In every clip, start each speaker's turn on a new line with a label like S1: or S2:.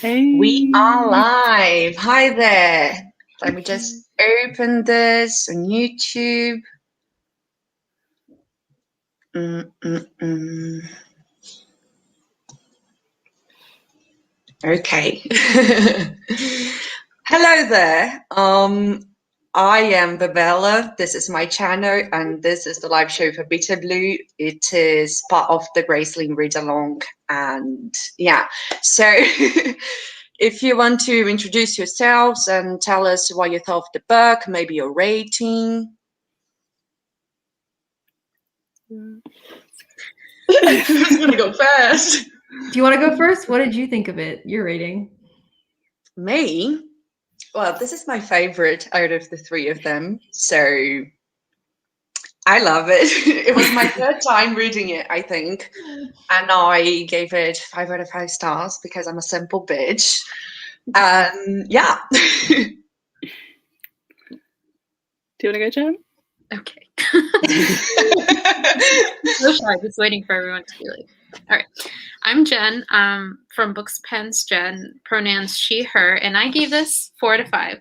S1: Hey.
S2: We are live. Hi there. Let me just open this on YouTube. Okay. Hello there. I am Babella. This is my channel, and this is the live show for Bitterblue. It is part of the Graceling Readalong, and yeah. So, if you want to introduce yourselves and tell us what you thought of the book, maybe your rating. Who's gonna go first?
S3: Do you want to go first? What did you think of it? Your rating?
S2: Me? Well, this is my favorite out of the three of them, so I love it. It was my third time reading it, I think, and I gave it 5 out of 5 stars because I'm a simple bitch. Yeah.
S1: Do you want to go, Jen?
S4: Okay. So shy, just waiting for everyone to be like, all right. I'm Jen, from Books Pens Jen, pronouns she, her, and I gave this 4 out of 5.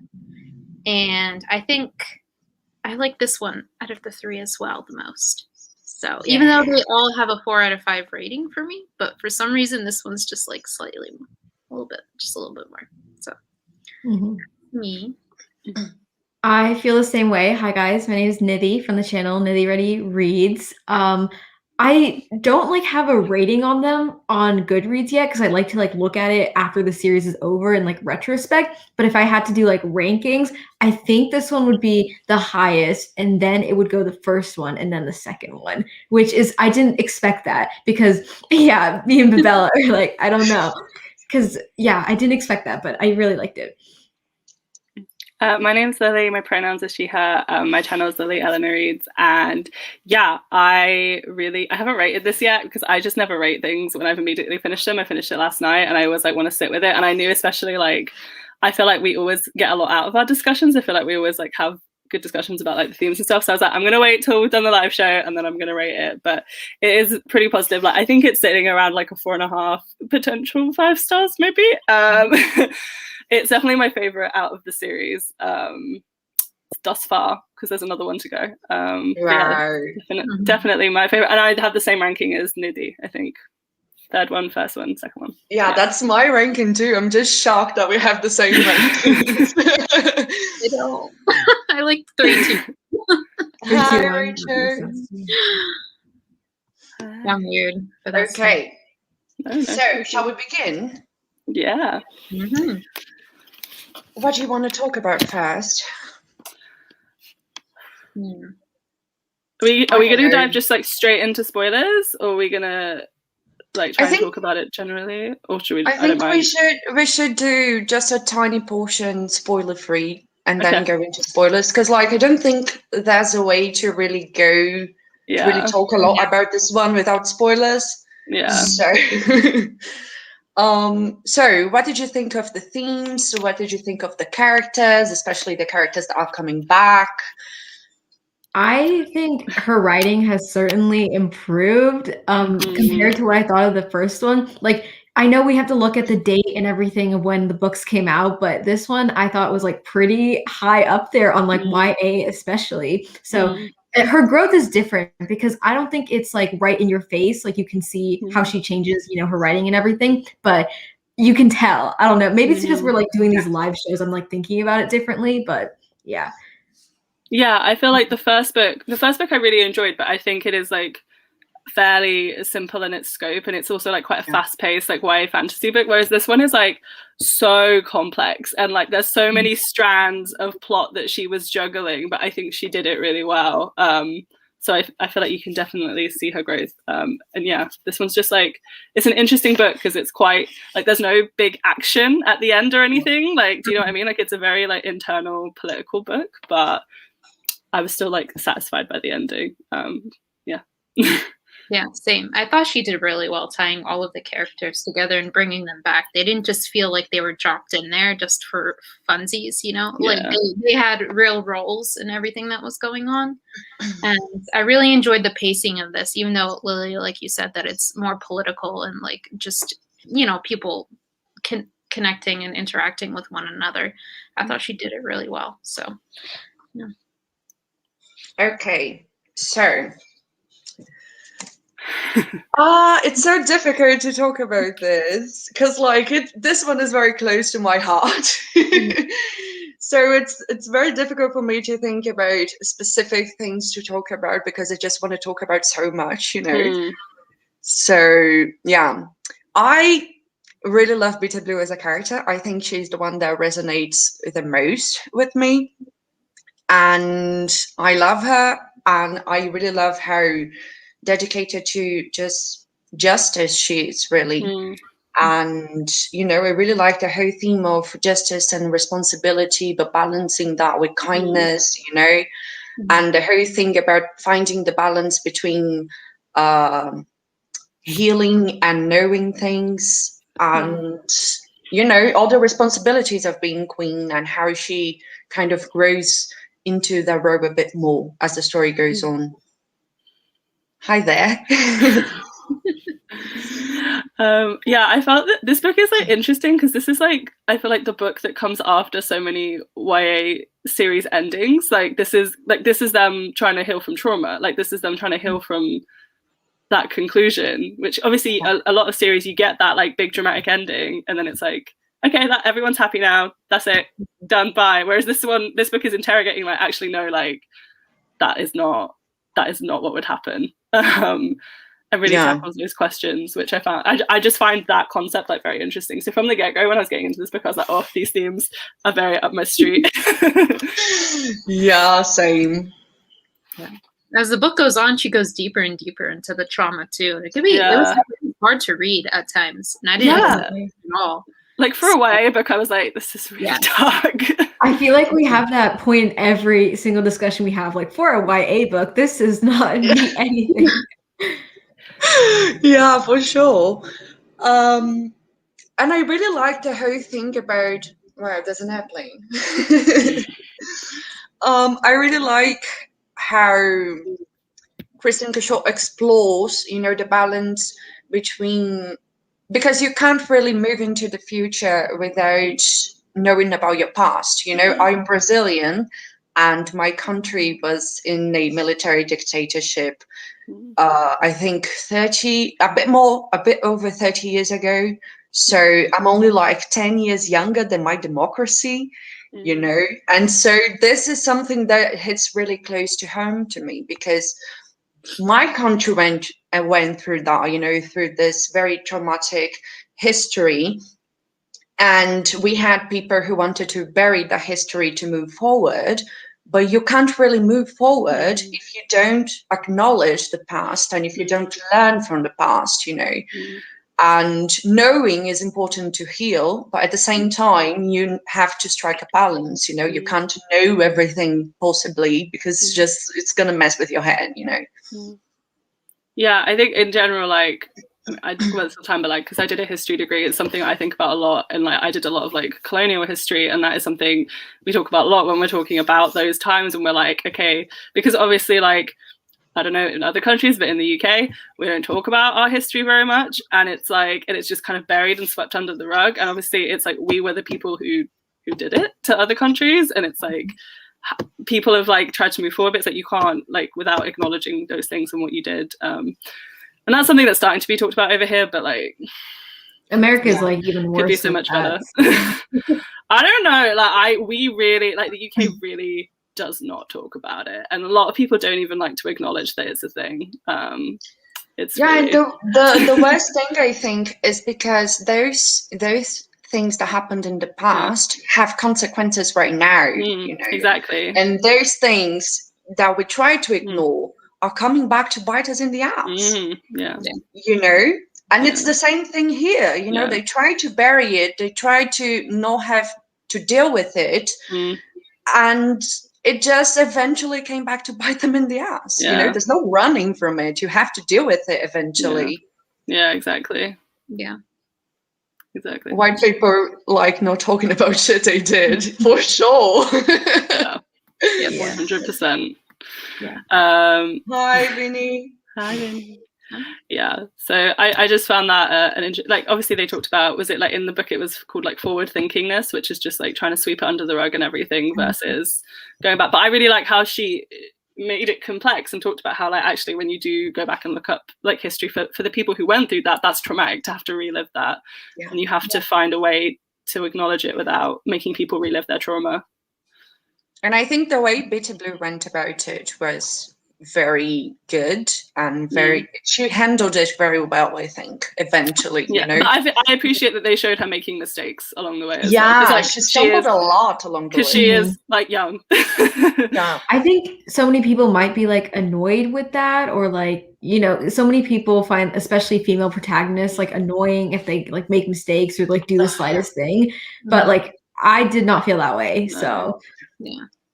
S4: And I think I like this one out of the 3 as well the most. So even though they all have a 4 out of 5 rating for me, but for some reason this one's just like slightly, just a little bit more. So me.
S3: I feel the same way. Hi guys, my name is Nidhi from the channel Nidhi Ready Reads. I don't have a rating on them on Goodreads yet because I like to look at it after the series is over in retrospect. But if I had to do rankings, I think this one would be the highest, and then it would go the first one and then the second one, which is I didn't expect that because me and Babella are I don't know, because I didn't expect that, but I really liked it.
S1: My name's Lily. My pronouns are she, her. My channel is Lily Eleanor Reads. And yeah, I haven't rated this yet because I just never rate things when I've immediately finished them. I finished it last night and I always want to sit with it. And I knew especially I feel like we always get a lot out of our discussions. I feel like we always have good discussions about the themes and stuff. So I was I'm going to wait till we've done the live show and then I'm going to rate it. But it is pretty positive. I think it's sitting around a 4.5, potential 5 stars maybe. It's definitely my favorite out of the series thus far because there's another one to go.
S2: Wow.
S1: Yeah, definitely my favorite. And I'd have the same ranking as Nidhi, I think. 3rd one, 1st one, 2nd one.
S2: Yeah, that's my ranking too. I'm just shocked that we have the same rankings.
S4: I don't. I like 3 too.
S2: Hi, Rachel.
S4: I'm weird. But that's
S2: okay. So, shall we begin?
S1: Yeah.
S2: What do you want to talk about first?
S1: Are we going to dive just straight into spoilers, or are we going to try and talk about it generally, or should we?
S2: I think we should do just a tiny portion spoiler free and then go into spoilers because I don't think there's a way to really talk a lot about this one without spoilers.
S1: Yeah.
S2: So what did you think of the themes? What did you think of the characters, especially the characters that are coming back?
S3: I think her writing has certainly improved compared to what I thought of the first one. I know we have to look at the date and everything of when the books came out, but this one I thought was pretty high up there on YA especially. So her growth is different because I don't think it's right in your face. You can see how she changes, her writing and everything, but you can tell. I don't know. Maybe it's because we're doing these live shows. I'm thinking about it differently, but yeah.
S1: Yeah, I feel the first book I really enjoyed, but I think it is fairly simple in its scope, and it's also quite a fast-paced YA fantasy book, whereas this one is so complex and there's so many strands of plot that she was juggling, but I think she did it really well. So I feel you can definitely see her growth. And yeah, this one's just it's an interesting book because it's quite there's no big action at the end or anything. Do you know what I mean? It's a very internal political book, but I was still satisfied by the ending. Yeah.
S4: Yeah, same. I thought she did really well tying all of the characters together and bringing them back. They didn't just feel like they were dropped in there just for funsies, they had real roles and everything that was going on. And I really enjoyed the pacing of this, even though, Lily, like you said, that it's more political and just, people can connecting and interacting with one another. I thought she did it really well. So, yeah.
S2: Okay, so it's so difficult to talk about this because like this one is very close to my heart. So it's very difficult for me to think about specific things to talk about because I just want to talk about so much, you know. So yeah, I really love Bitterblue as a character. I think she's the one that resonates the most with me, and I love her, and I really love how dedicated to justice she is, really. And you know, I really like the whole theme of justice and responsibility, but balancing that with kindness, you know, and the whole thing about finding the balance between healing and knowing things, and you know, all the responsibilities of being queen, and how she kind of grows into the role a bit more as the story goes on. Hi there.
S1: Yeah, I felt that this book is like interesting because this is like, I feel like the book that comes after so many YA series endings. Like this is them trying to heal from trauma. Like this is them trying to heal from that conclusion, which obviously a lot of series you get that like big dramatic ending and then it's like, okay, that everyone's happy now, that's it, done, bye. Whereas this book is interrogating like, actually no, like that is not what would happen. And really tackles those questions, which I found, I just find that concept like very interesting. So from the get-go when I was getting into this book, I was like, oh, these themes are very up my street.
S2: Yeah, same.
S4: Yeah. As the book goes on, she goes deeper and deeper into the trauma too. It was hard to read at times, and I didn't understand at all.
S1: Like for a YA book, I was like, this is really dark.
S3: I feel like we have that point every single discussion we have. Like for a YA book, this does not mean anything.
S2: Yeah, for sure. And I really like the whole thing about, wow, there's an airplane. I really like how KRISTIN explores, you know, the balance between, because you can't really move into the future without knowing about your past. You know, I'm Brazilian and my country was in a military dictatorship. I think a bit over 30 years ago. So I'm only like 10 years younger than my democracy, you know? And so this is something that hits really close to home to me because my country went through that, you know, through this very traumatic history. And we had people who wanted to bury the history to move forward. But you can't really move forward if you don't acknowledge the past and if you don't learn from the past, you know. And knowing is important to heal, but at the same time, you have to strike a balance, you know. You can't know everything possibly because it's going to mess with your head, you know.
S1: Yeah, I think in general, like, I talk about this all the time, but like, because I did a history degree, it's something I think about a lot. And like, I did a lot of like colonial history, and that is something we talk about a lot when we're talking about those times. And we're like, okay, because obviously, like, I don't know in other countries, but in the UK, we don't talk about our history very much. And it's like, and it's just kind of buried and swept under the rug. And obviously, it's like we were the people who did it to other countries, and it's like people have like tried to move forward, but it's like you can't, like, without acknowledging those things and what you did. And that's something that's starting to be talked about over here, but like
S3: America's like even worse.
S1: Could be so much better. I don't know. Like we really, like, the UK really does not talk about it, and a lot of people don't even like to acknowledge that it's a thing. It's really...
S2: the worst thing I think is because those things that happened in the past have consequences right now. You know,
S1: exactly.
S2: And those things that we try to ignore are coming back to bite us in the ass. You know, and it's the same thing here. You know, they try to bury it, they try to not have to deal with it, and it just eventually came back to bite them in the ass. You know, there's no running from it. You have to deal with it eventually.
S1: Yeah, exactly.
S4: Yeah.
S1: Exactly.
S2: White people like not talking about shit they did, for sure.
S1: Yeah, 100%.
S3: Yeah.
S2: Hi, Vinny.
S1: Hi, Vinny. Yeah, so I just found that like obviously they talked about, was it like in the book it was called like forward thinkingness, which is just like trying to sweep it under the rug and everything versus going back. But I really like how she made it complex and talked about how like actually when you do go back and look up like history for the people who went through that, that's traumatic to have to relive that, and you have to find a way to acknowledge it without making people relive their trauma.
S2: And I think the way Bitterblue went about it was very good and very she handled it very well, I think, eventually. You know,
S1: but I appreciate that they showed her making mistakes along the way as
S2: well.
S1: Like,
S2: she stumbled a lot along the way.
S1: Because she is like young.
S3: I think so many people might be like annoyed with that, or like, you know, so many people find especially female protagonists like annoying if they like make mistakes or like do the slightest thing, but like I did not feel that way. So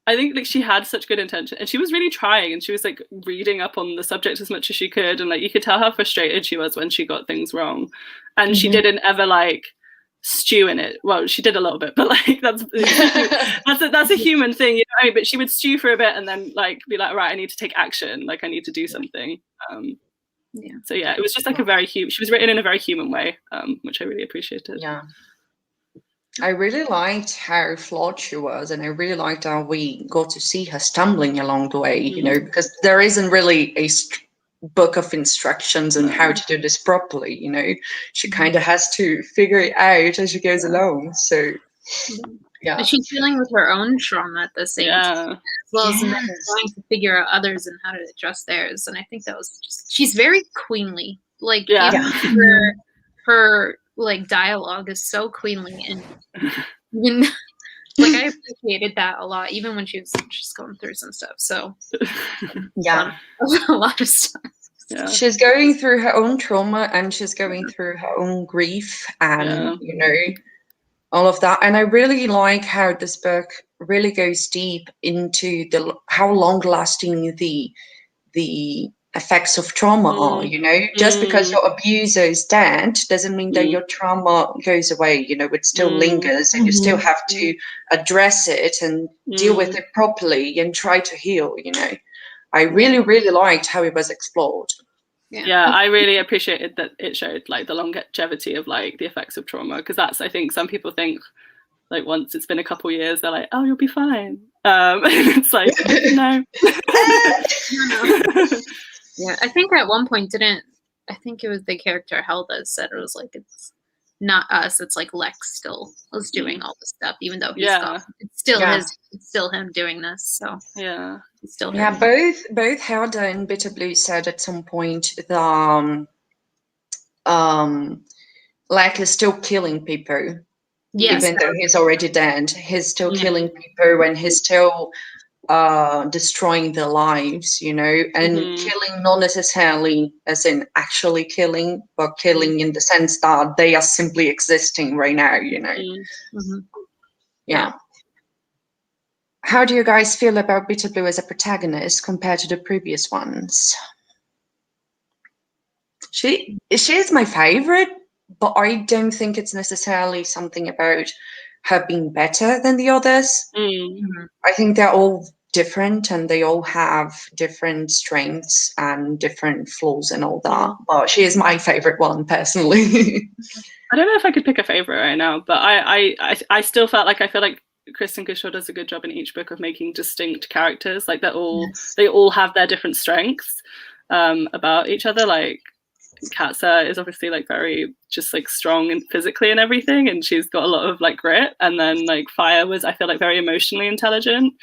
S1: I think like she had such good intention and she was really trying, and she was like reading up on the subject as much as she could, and like you could tell how frustrated she was when she got things wrong, and she didn't ever like stew in it. Well, she did a little bit, but like that's a human thing, you know. But she would stew for a bit and then like be like, right, I need to take action, like I need to do something. So yeah, it was just like a very she was written in a very human way, which I really appreciated.
S2: I really liked how flawed she was, and I really liked how we got to see her stumbling along the way, you know, because there isn't really a book of instructions on how to do this properly, you know. She kind of has to figure it out as she goes along. So
S4: but she's dealing with her own trauma at the same time, as well as trying to figure out others and how to address theirs. And I think that was just, she's very queenly, like her like dialogue is so queenly, and even like I appreciated that a lot, even when she was just going through some stuff. So a lot of stuff.
S2: She's going through her own trauma, and she's going through her own grief, and you know, all of that. And I really like how this book really goes deep into how long lasting the effects of trauma are, you know. Just because your abuser is dead doesn't mean that your trauma goes away, you know. It still lingers, and you still have to address it and deal with it properly and try to heal, you know. I really, really liked how it was explored.
S1: I really appreciated that it showed like the longevity of like the effects of trauma, because that's, I think some people think like once it's been a couple years they're like, oh, you'll be fine, and it's like no.
S4: I think at one point I think it was the character Helda said it was like, it's not us, it's like Lex still was doing all this stuff, even though he's gone. It's still it's still him doing this. So it's still him.
S2: Both Helda and Bitterblue said at some point that Lex is still killing people. Even though he's already dead, he's still killing people, and he's still destroying their lives, you know, and killing not necessarily as in actually killing, but killing in the sense that they are simply existing right now, you know. How do you guys feel about Bitterblue as a protagonist compared to the previous ones? She is my favorite, but I don't think it's necessarily something about her being better than the others. I think they're all different, and they all have different strengths and different flaws and all that. But she is my favorite one personally.
S1: I don't know if I could pick a favorite right now, but I still felt like, I feel like KRISTIN Kershaw does a good job in each book of making distinct characters. Like they all have their different strengths about each other. Like Katsa is obviously like very just like strong and physically and everything, and she's got a lot of like grit. And then like Fire was, I feel like, very emotionally intelligent.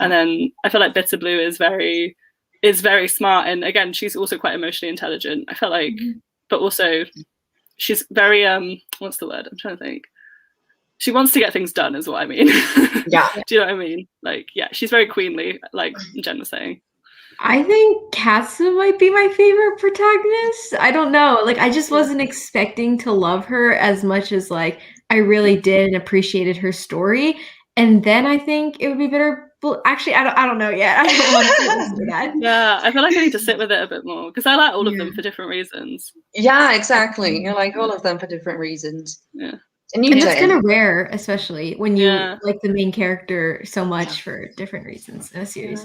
S1: And then I feel like Bitterblue is very smart, and again she's also quite emotionally intelligent, I felt like. But also she's very what's the word I'm trying to think, she wants to get things done is what I mean. Do you know what I mean? Like she's very queenly, like Jen was saying.
S3: I think Katsa might be my favorite protagonist. I don't know. Like, I just wasn't expecting to love her as much as, like, I really did and appreciated her story. And then I think it would be better. Actually, I don't know yet. I don't want to say that.
S1: Yeah, I feel like I need to sit with it a bit more, because I like all of them for different reasons.
S2: Yeah, exactly. You like all of them for different reasons.
S1: Yeah.
S3: And it's kind of rare, especially when you like the main character so much for different reasons in a series.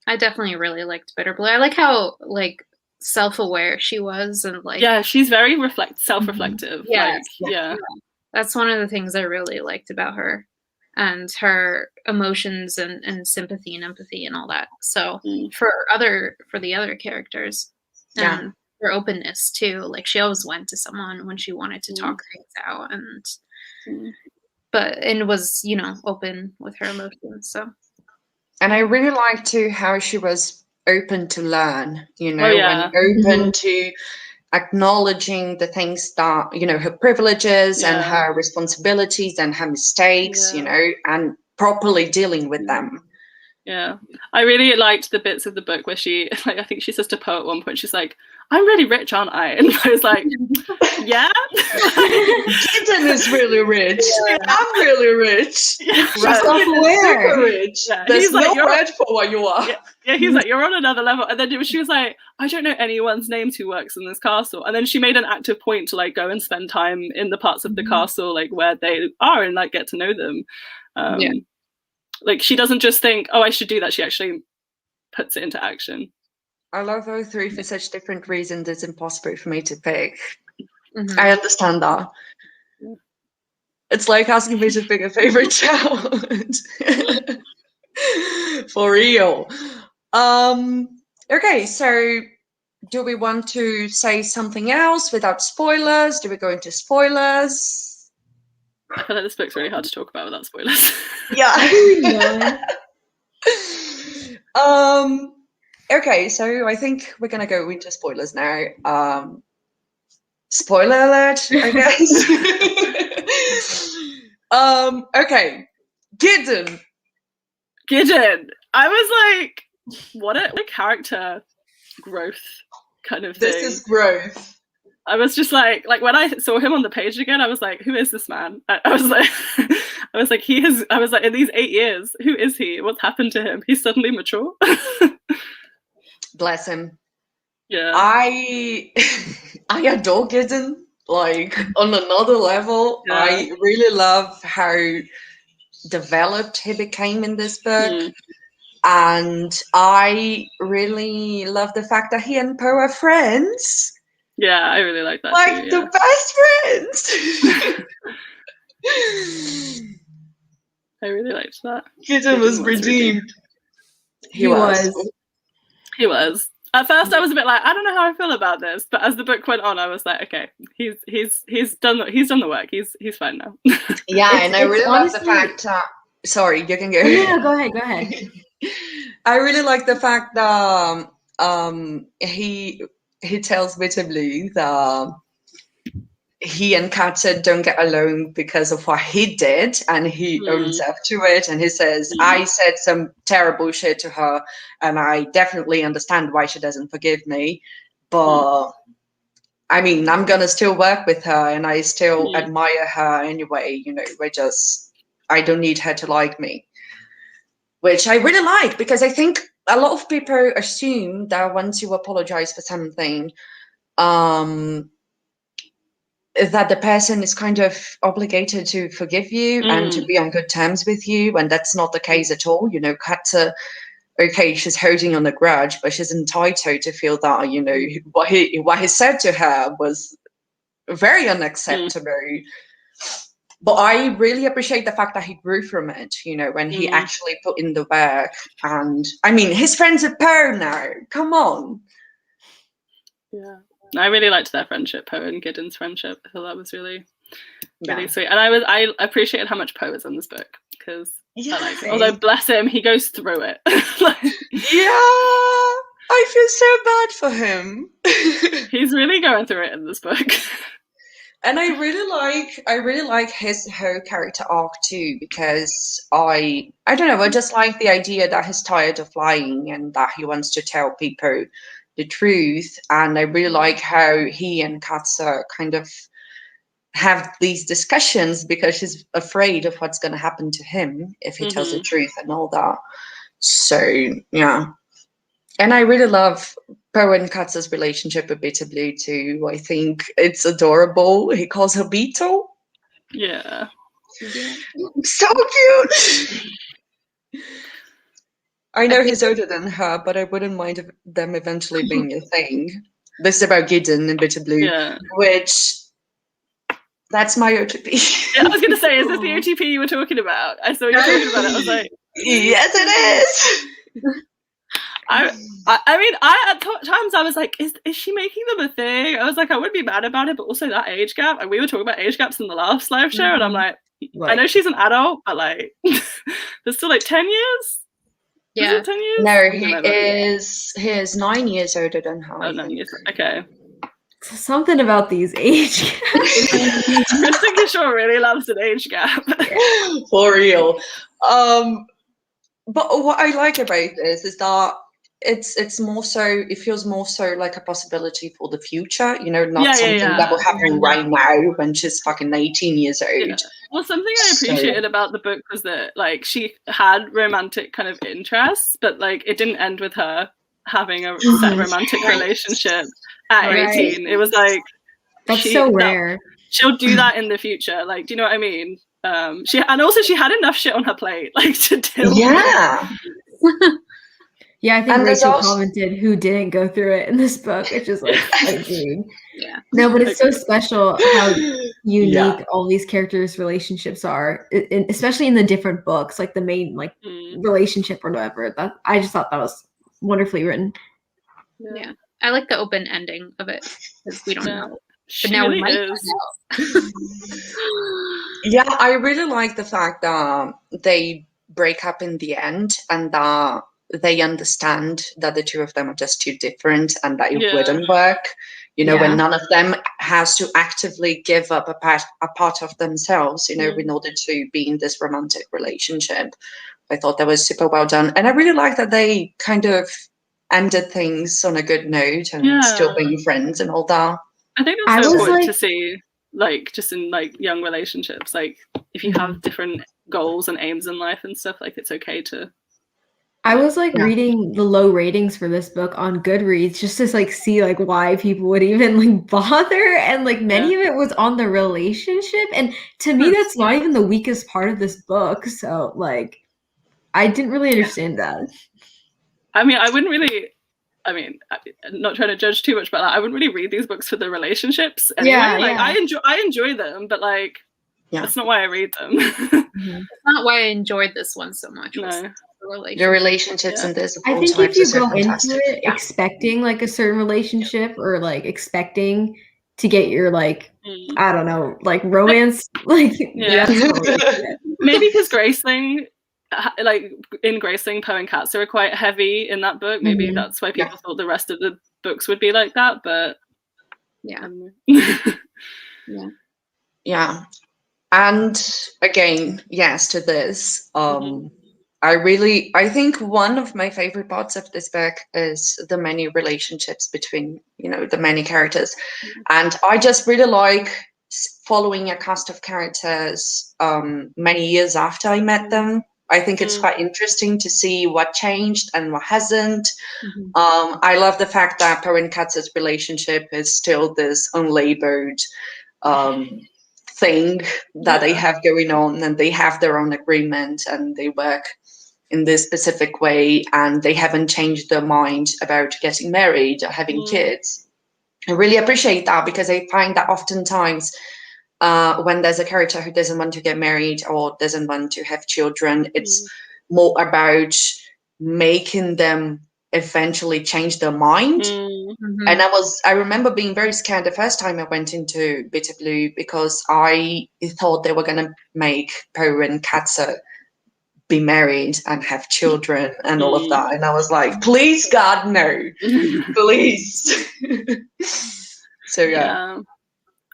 S4: I definitely really liked Bitterblue. I like how like self-aware she was, and like
S1: yeah, she's very self-reflective.
S4: Yes.
S1: Like, yeah.
S4: That's one of the things I really liked about her, and her emotions and sympathy and empathy and all that. So for the other characters, and her openness too, like she always went to someone when she wanted to talk things out, and was, you know, open with her emotions. So,
S2: and I really liked too how she was open to learn, you know,
S1: yeah.
S2: and open to acknowledging the things that, you know, her privileges and her responsibilities and her mistakes, you know, and properly dealing with them.
S1: Yeah, I really liked the bits of the book where she, like, I think she says to Poe at one point, she's like, "I'm really rich, aren't I?" And I was like, "Yeah."
S2: Gideon is really rich. Yeah. I'm really rich.
S1: Yeah.
S2: Super rich.
S1: Yeah.
S2: There's
S1: he's
S2: no
S1: like,
S2: word for what you are.
S1: Yeah, he's like, "You're on another level." And then she was like, "I don't know anyone's names who works in this castle." And then she made an active point to like go and spend time in the parts of the castle like where they are and like get to know them. Like she doesn't just think, "Oh, I should do that." She actually puts it into action.
S2: I love all three for such different reasons. It's impossible for me to pick. I understand that. It's like asking me to pick a favorite child. For real. Okay, so do we want to say something else without spoilers? Do we go into spoilers?
S1: I feel like this book's really hard to talk about without spoilers.
S2: Yeah. Okay, so I think we're gonna go into spoilers now. Spoiler alert, I guess. Okay, Gideon.
S1: I was like, what a character growth kind of thing.
S2: This is growth.
S1: I was just like when I saw him on the page again, I was like, who is this man? I was like, in these 8 years, who is he? What's happened to him? He's suddenly mature.
S2: Bless him.
S1: Yeah.
S2: I adore Gideon, like on another level. Yeah. I really love how developed he became in this book. And I really love the fact that he and Poe are friends.
S1: Yeah, I really like that.
S2: Like
S1: too,
S2: the best friends.
S1: I really liked that.
S2: Gideon was redeemed.
S3: He was.
S1: At first, I was a bit like, I don't know how I feel about this, but as the book went on, I was like, okay, he's done the work. He's fine now.
S2: Yeah, and I really love the fact. Sorry, you can go.
S3: Yeah, go ahead.
S2: I really like the fact that he tells Bitterblue that he and Katja don't get along because of what he did, and he owns up to it, and he says, I said some terrible shit to her, and I definitely understand why she doesn't forgive me, but I mean, I'm gonna still work with her, and I still admire her anyway, you know, I don't need her to like me. Which I really like, because I think a lot of people assume that once you apologize for something, that the person is kind of obligated to forgive you and to be on good terms with you, and that's not the case at all. You know, Katja, okay, she's holding on a grudge, but she's entitled to feel that, you know, what he said to her was very unacceptable. But I really appreciate the fact that he grew from it, you know, when he actually put in the work. And I mean, his friends are Poe now. Come on.
S1: Yeah. I really liked their friendship, Poe and Gideon's friendship. I thought that was really sweet. And I appreciated how much Poe is in this book, because I like it. Although bless him, he goes through it.
S2: Yeah. I feel so bad for him.
S1: He's really going through it in this book.
S2: And I really like his whole character arc too, because I don't know, I just like the idea that he's tired of lying and that he wants to tell people the truth. And I really like how he and Katja kind of have these discussions, because she's afraid of what's going to happen to him if he tells the truth and all that. So yeah. And I really love Poe and Katja's relationship with Bitterblue too. I think it's adorable. He calls her Beetle.
S1: Yeah.
S2: So cute. I know he's older than her, but I wouldn't mind them eventually being a thing. This is about Gideon and Bitterblue, which that's my OTP.
S1: Yeah, I was going to say, is this the OTP you were talking about? I saw you talking about it. I was like,
S2: yes, it is.
S1: I mean, at times I was like, is she making them a thing? I was like, I wouldn't be mad about it, but also that age gap. And we were talking about age gaps in the last live show, and I'm like, I know she's an adult, but like, there's still like 10 years.
S4: Yeah.
S1: Is it 10 years?
S2: No, he's 9 years older than her.
S1: Oh, 9 years. Okay.
S3: Something about these age gaps.
S1: KRISTIN Cashore really loves an age gap.
S2: For real. But what I like about this is that it's more so, it feels more so like a possibility for the future, you know, not something that will happen right now when she's fucking 18 years old.
S1: Yeah. Well, something I appreciated about the book was that, like, she had romantic kind of interests, but like it didn't end with her having a set romantic relationship at 18. It was like,
S3: that's so rare.
S1: She'll do that in the future. Like, do you know what I mean? She had enough shit on her plate, like, to deal with.
S3: Yeah, I think Rachel commented who didn't go through it in this book, which is like, agreed.
S4: Yeah.
S3: No, but it's so special how unique all these characters' relationships are, especially in the different books, like the main like relationship or whatever. That I just thought that was wonderfully written.
S4: Yeah, I like the open ending of it because we don't know. But now
S1: really
S4: we might find out.
S2: Yeah, I really like the fact that they break up in the end and that they understand that the two of them are just too different and that it wouldn't work. You know, when none of them has to actively give up a part of themselves, you know, in order to be in this romantic relationship. I thought that was super well done. And I really like that they kind of ended things on a good note and still being friends and all that.
S1: I think that's so important to see, like, just in like young relationships, like if you have different goals and aims in life and stuff, like it's okay to.
S3: I was like reading the low ratings for this book on Goodreads just to like see like why people would even like bother, and like many of it was on the relationship, and to me that's not even the weakest part of this book. So like I didn't really understand that.
S1: I mean, I'm not trying to judge too much, but like, I wouldn't really read these books for the relationships anyway. I enjoy them, but like that's not why I read them.
S4: It's not why I enjoyed this one so much.
S1: No.
S2: The relationships in this.
S3: I think if you go into it expecting like a certain relationship or like expecting to get your like I don't know, like romance, like
S1: maybe because Graceling, like in Graceling, Poe and Katza are quite heavy in that book. Maybe that's why people thought the rest of the books would be like that. But
S2: yeah. And again, yes to this. I think one of my favorite parts of this book is the many relationships between, you know, the many characters. And I just really like following a cast of characters many years after I met them. I think it's quite interesting to see what changed and what hasn't. I love the fact that Poe and Katza's relationship is still this unlabored thing that they have going on, and they have their own agreement and they work in this specific way, and they haven't changed their mind about getting married or having kids. I really appreciate that, because I find that oftentimes when there's a character who doesn't want to get married or doesn't want to have children, it's more about making them eventually change their mind. And I remember being very scared the first time I went into Bitterblue, because I thought they were going to make Poe and Katza be married and have children and all of that, and I was like, please God, no. Please. So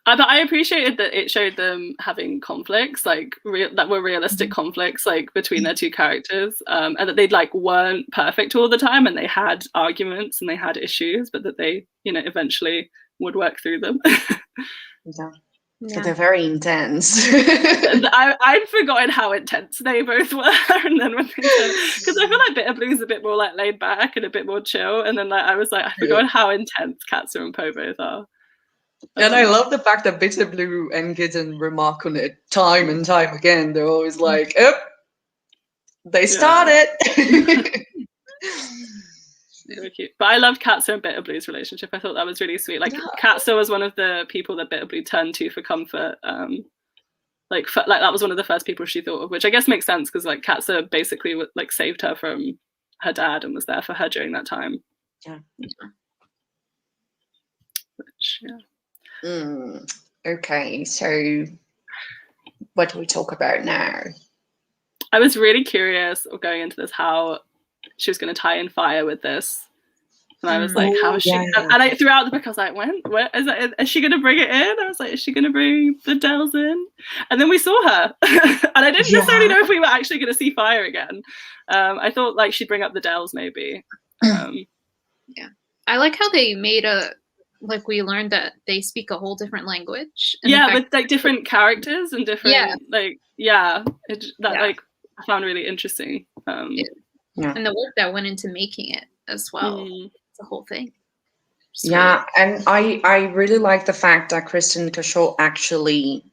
S1: but I appreciated that it showed them having conflicts, like that were realistic conflicts, like between their two characters, and that they like weren't perfect all the time, and they had arguments and they had issues, but that they, you know, eventually would work through them.
S2: They're very intense.
S1: I'd forgotten how intense they both were, and then when they said, because I feel like Bitterblue is a bit more like laid back and a bit more chill, and then like I was like, I forgot how intense Katza and Poe both are.
S2: And I love the fact that Bitterblue and Gideon remark on it time and time again. They're always like, "Oh, they started."
S1: So cute. But I loved Katsa and Bitterblue's relationship. I thought that was really sweet. Like Katsa was one of the people that Bitterblue turned to for comfort. Like that was one of the first people she thought of, which I guess makes sense because like Katsa basically like saved her from her dad and was there for her during that time.
S2: Yeah.
S1: Which,
S2: Okay, so what do we talk about now?
S1: I was really curious going into this how she was going to tie in fire with this. And I was like, how is she? And throughout the book, I was like, when is she going to bring it in? I was like, is she going to bring the Dells in? And then we saw her. And I didn't necessarily know if we were actually going to see fire again. I thought like she'd bring up the Dells maybe.
S4: Yeah. I like how they made like we learned that they speak a whole different language.
S1: Yeah, with like different characters and different like like I found really interesting.
S4: And the work that went into making it as well. It's a whole thing. Sweet.
S2: Yeah, and I really like the fact that KRISTIN Cashore actually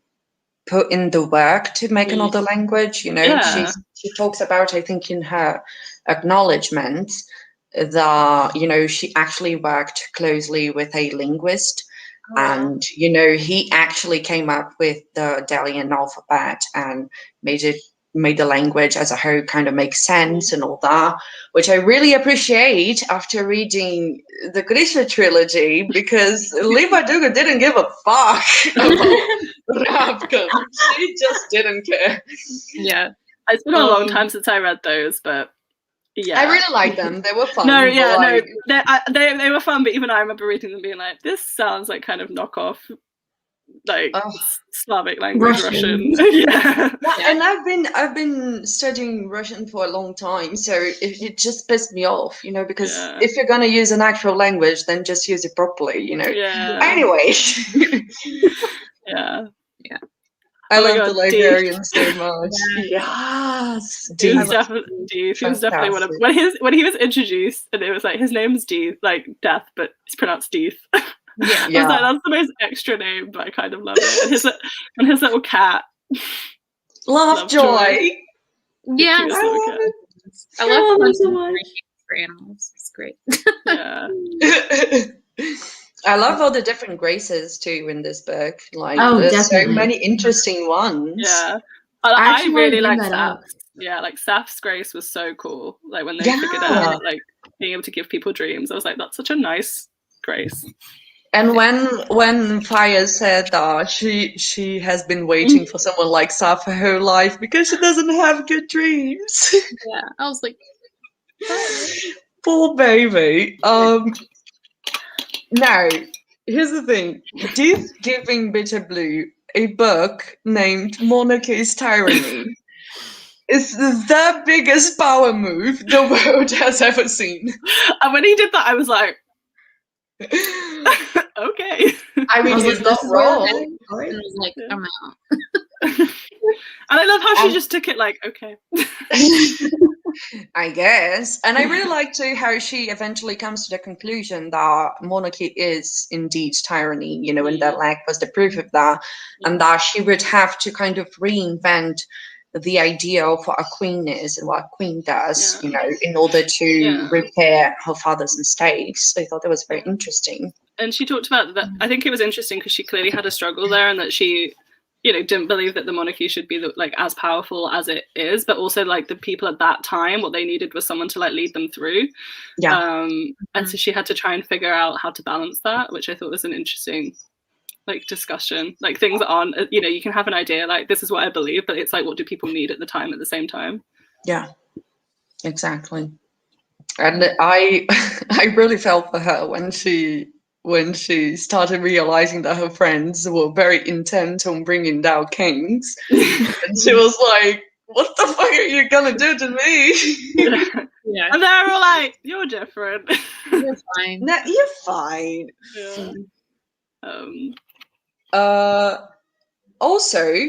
S2: put in the work to make another language. You know, she talks about, I think, in her acknowledgements that, you know, she actually worked closely with a linguist. And, you know, he actually came up with the Delian alphabet and made the language as a whole kind of make sense and all that, which I really appreciate after reading the Grisha trilogy, because Leigh Bardugo didn't give a fuck about Ravka. She just didn't care.
S1: Yeah. It's been a long time since I read those, but yeah.
S2: I really like them. They were fun.
S1: They were fun, but even I remember reading them being like, this sounds like kind of knockoff like Slavic language Russian.
S2: And I've been studying Russian for a long time, so it just pissed me off, you know, because if you're gonna use an actual language, then just use it properly, you know. Anyway. I love the librarian so much. Yes,
S1: he was definitely one of when he was introduced, and it was like his name's Deeth, like death, but it's pronounced Deeth. I was like, that's the most extra name, but I kind of love it. And his little cat.
S2: Lovejoy.
S4: Yeah, I love it so much for animals. It's great.
S2: I love all the different Graces too in this book. Like, there's so many interesting ones.
S1: Yeah, I really like Saph's. Yeah, like Saph's Grace was so cool. Like when they figured out like being able to give people dreams, I was like, that's such a nice Grace.
S2: And when Fire said that she has been waiting for someone like Saph her whole life because she doesn't have good dreams.
S4: Yeah, I was like,
S2: poor baby. Now, here's the thing. Deeth giving Bitterblue a book named Monarchy's Tyranny is the biggest power move the world has ever seen.
S1: And when he did that, I was like, okay.
S2: I mean, he's not wrong.
S4: And I was like, I'm out.
S1: And I love how she just took it like, okay.
S2: I guess. And I really like too how she eventually comes to the conclusion that monarchy is indeed tyranny, you know, and that Lag was the proof of that, and that she would have to kind of reinvent the idea of what a queen is and what a queen does, you know, in order to repair her father's mistakes. I thought that was very interesting.
S1: And she talked about that. I think it was interesting because she clearly had a struggle there, and that she, you know, didn't believe that the monarchy should be like as powerful as it is, but also like the people at that time, what they needed was someone to like lead them through. And so she had to try and figure out how to balance that, which I thought was an interesting like discussion. Like things aren't, you know, you can have an idea like this is what I believe, but it's like what do people need at the time at the same time.
S2: Yeah, exactly. And I really felt for her when she started realizing that her friends were very intent on bringing down kings. And she was like, what the fuck are you gonna do to me?
S1: Yeah. And they're all like, you're different.
S4: You're fine.
S2: No, you're fine. Also,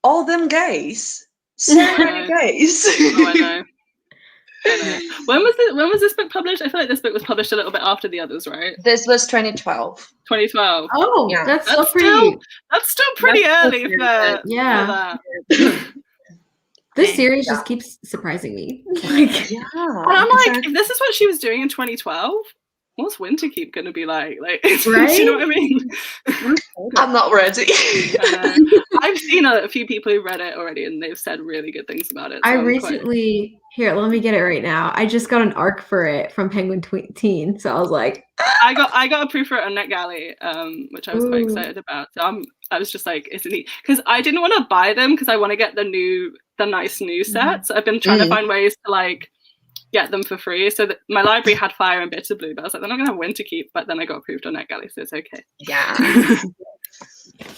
S2: all them gays. So many gays.
S1: Oh, I know. When was this book published? I feel like this book was published a little bit after the others, right?
S2: This was 2012.
S1: 2012.
S3: Oh,
S2: yeah.
S3: that's still pretty
S1: early for that.
S3: This series just keeps surprising me. Like,
S2: Yeah.
S1: And I'm like, if this is what she was doing in 2012, what's Winterkeep going to be like? Like, do you know what I mean?
S2: I'm not ready.
S1: I've seen a few people who read it already, and they've said really good things about it. So
S3: I recently, here, let me get it right now. I just got an arc for it from Penguin Teen, so I was like,
S1: I got approved for it on NetGalley, which I was quite excited about. So I was just like, it's neat, because I didn't want to buy them because I want to get the nice new sets. I've been trying to find ways to like get them for free. So that my library had Fire and Bitterblue, but I was like, they're not gonna have Winterkeep. But then I got approved on NetGalley, so it's okay.
S2: Yeah.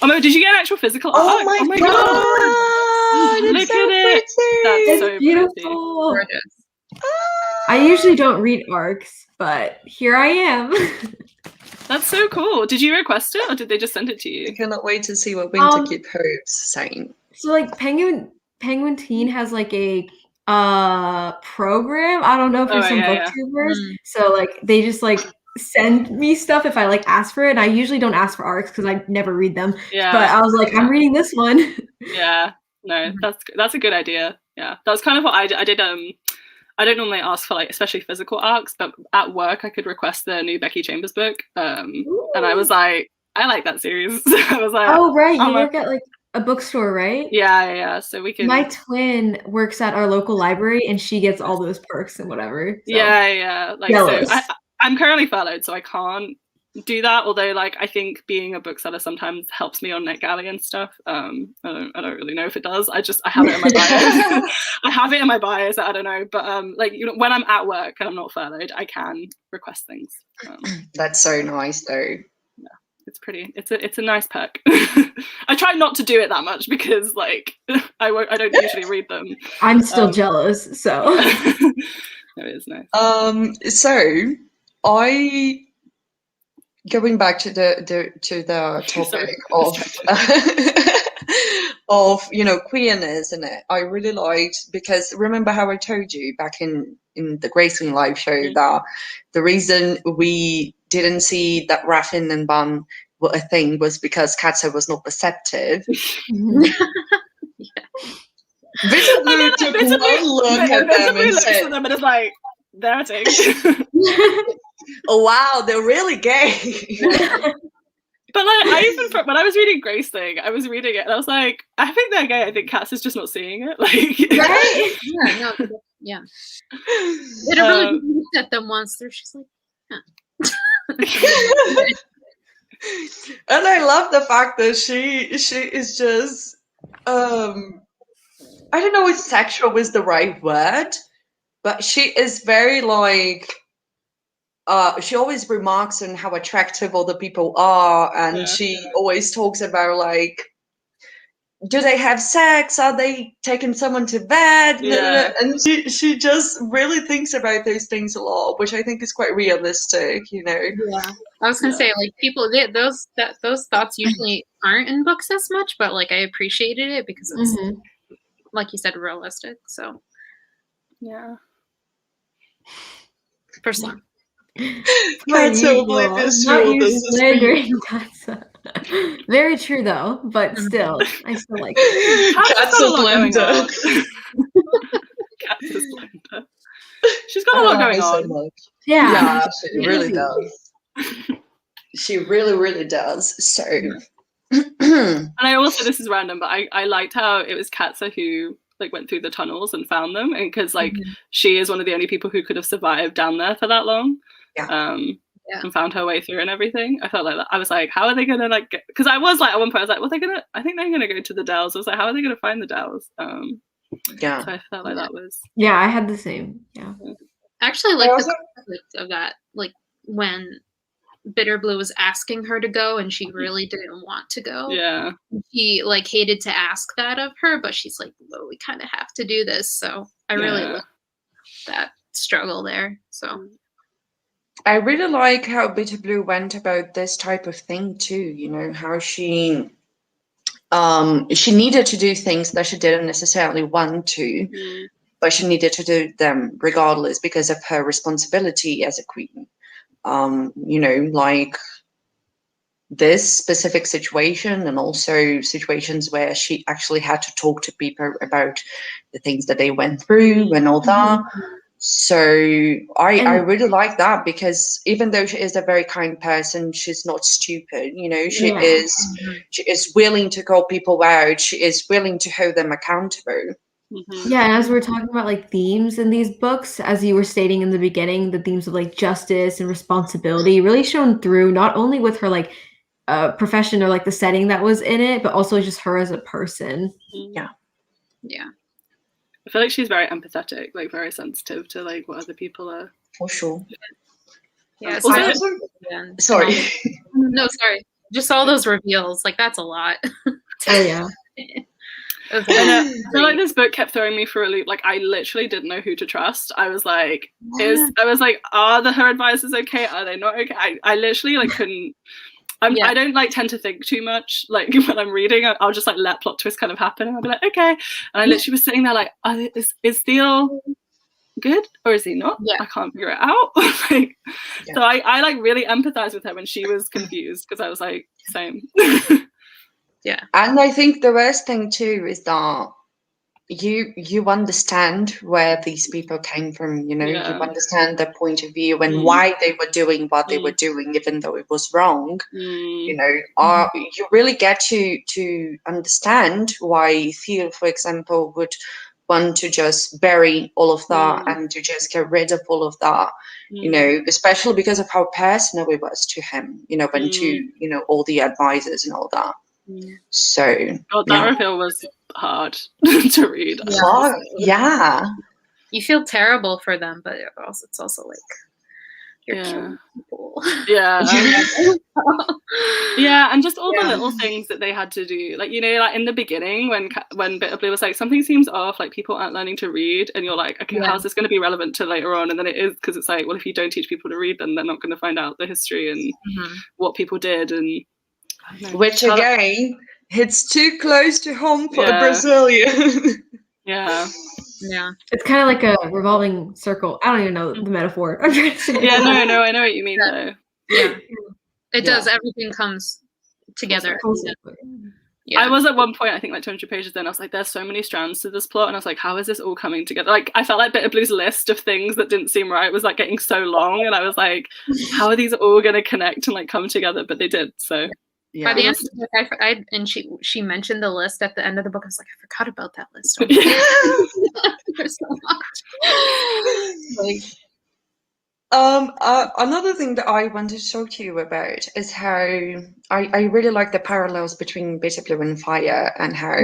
S1: Oh no, did you get an actual physical arc?
S2: Oh my god!
S1: Look at it. That's so
S3: beautiful.
S1: pretty.
S3: I usually don't read arcs, but here I am.
S1: That's so cool. Did you request it, or did they just send it to you?
S2: I cannot wait to see what Winterkeep hopes saying.
S3: So like Penguin Teen has like a program. I don't know, for some booktubers. So like they just like send me stuff if I like ask for it, and I usually don't ask for arcs because I never read them.
S1: Yeah.
S3: But I was like, I'm reading this one.
S1: Yeah. No, that's a good idea. Yeah. That's kind of what I did. I don't normally ask for like especially physical arcs, but at work I could request the new Becky Chambers book. And I was like, I like that series. I was like,
S3: oh right, you work at like a bookstore, right?
S1: Yeah. So we can.
S3: My twin works at our local library, and she gets all those perks and whatever. So.
S1: Yeah. Like, so I'm currently furloughed, so I can't do that. Although, like, I think being a bookseller sometimes helps me on NetGalley and stuff. I don't really know if it does. I have it in my bio. I have it in my bio, so I don't know. But like, you know, when I'm at work and I'm not furloughed, I can request things.
S2: That's so nice, though.
S1: It's pretty. It's a nice perk. I try not to do it that much because like I don't usually read them.
S3: I'm still jealous, so.
S1: It is nice.
S2: So I going back to the topic of queerness, isn't it? I really liked, because remember how I told you back in the Graceling live show that the reason we didn't see that Raffin and Bun were a thing was because Katza was not perceptive. Bitterblue took one look at them and said,
S1: and it's like, they're a thing.
S2: Oh wow, they're really gay.
S1: But like, when I was reading Graceling, I was reading it and I was like, I think they're gay. I think Katz is just not seeing it. Like,
S3: right?
S4: Yeah. It really looked at them once. She's like,
S2: And I love the fact that she is just I don't know if sexual is the right word, but she is very like she always remarks on how attractive other people are, and she always talks about like, do they have sex? Are they taking someone to bed?
S1: Yeah.
S2: And she just really thinks about those things a lot, which I think is quite realistic, you know.
S4: Yeah. I was gonna say, like, people those thoughts usually aren't in books as much, but like I appreciated it because it's like you said, realistic. So
S1: yeah.
S2: For some. That's so oblivious.
S3: Very true though, but still, I still like it.
S2: That's a blender.
S1: She's got a lot going on.
S2: So much.
S3: Yeah,
S2: she really does. She really does. So,
S1: and I also, this is random, but I liked how it was Katza who like went through the tunnels and found them, and because like she is one of the only people who could have survived down there for that long. And found her way through and everything. I felt like that. I was like, how are they gonna like get, because I was like at one point I was like, well, I think they're gonna go to the Dells. I was like, how are they gonna find the Dells? So I felt like that was
S3: I had the same.
S4: Actually, like the conflict of that, like when Bitterblue was asking her to go and she really didn't want to go.
S1: Yeah,
S4: he like hated to ask that of her, but she's like, well, we kind of have to do this. So I really like that struggle there. So
S2: I really like how Bitterblue went about this type of thing too, you know, how she needed to do things that she didn't necessarily want to, but she needed to do them regardless because of her responsibility as a queen. You know, like this specific situation, and also situations where she actually had to talk to people about the things that they went through and all that. So I really like that, because even though she is a very kind person, she's not stupid. You know, she is willing to call people out. She is willing to hold them accountable.
S3: Yeah, and as we're talking about like themes in these books, as you were stating in the beginning, the themes of like justice and responsibility really shown through, not only with her like profession or like the setting that was in it, but also just her as a person.
S2: Yeah.
S1: I feel like she's very empathetic, like very sensitive to like what other people are.
S2: For sure.
S4: Yeah.
S2: Sorry.
S4: No, sorry. Just all those reveals, like that's a lot.
S3: Oh yeah.
S1: I feel like this book kept throwing me for a loop. Like I literally didn't know who to trust. I was like, are her advisors okay? Are they not okay? I literally like couldn't. I don't like tend to think too much. Like when I'm reading, I'll just like let plot twists kind of happen, and I'll be like, okay. And I literally was sitting there like, is Theo good or is he not? I can't figure it out. Like, so I like really empathize with her when she was confused, because I was like, same.
S4: Yeah.
S2: And I think the worst thing too is that you understand where these people came from, you know, you understand their point of view and why they were doing what they were doing, even though it was wrong. You know, you really get to understand why Theo, for example, would want to just bury all of that and to just get rid of all of that, you know, especially because of how personal it was to him, you know, when to, you know, all the advisors and all that. So
S1: that reveal was hard to read.
S4: You feel terrible for them, but it's also like you're killing people.
S1: And just all the little things that they had to do, like, you know, like in the beginning when Bitterblue was like, something seems off, like people aren't learning to read, and you're like, okay, how's this going to be relevant to later on? And then it is, because it's like, well, if you don't teach people to read, then they're not going to find out the history and what people did, and
S2: which again hits too close to home for a Brazilian.
S3: It's kind of like a revolving circle. I don't even know the metaphor. I'm trying to say
S1: no, I know what you mean though.
S4: It does. Everything comes together.
S1: I was at one point, I think like 200 pages then, I was like, there's so many strands to this plot, and I was like, how is this all coming together? Like I felt like Bitterblue's list of things that didn't seem right was like getting so long, and I was like, how are these all going to connect and like come together? But they did. So
S4: by the end of the book, and she mentioned the list at the end of the book. I was like, I forgot about that list. There's so much.
S2: Another thing that I wanted to talk to you about is how I really like the parallels between Bitterblue and Fire, and how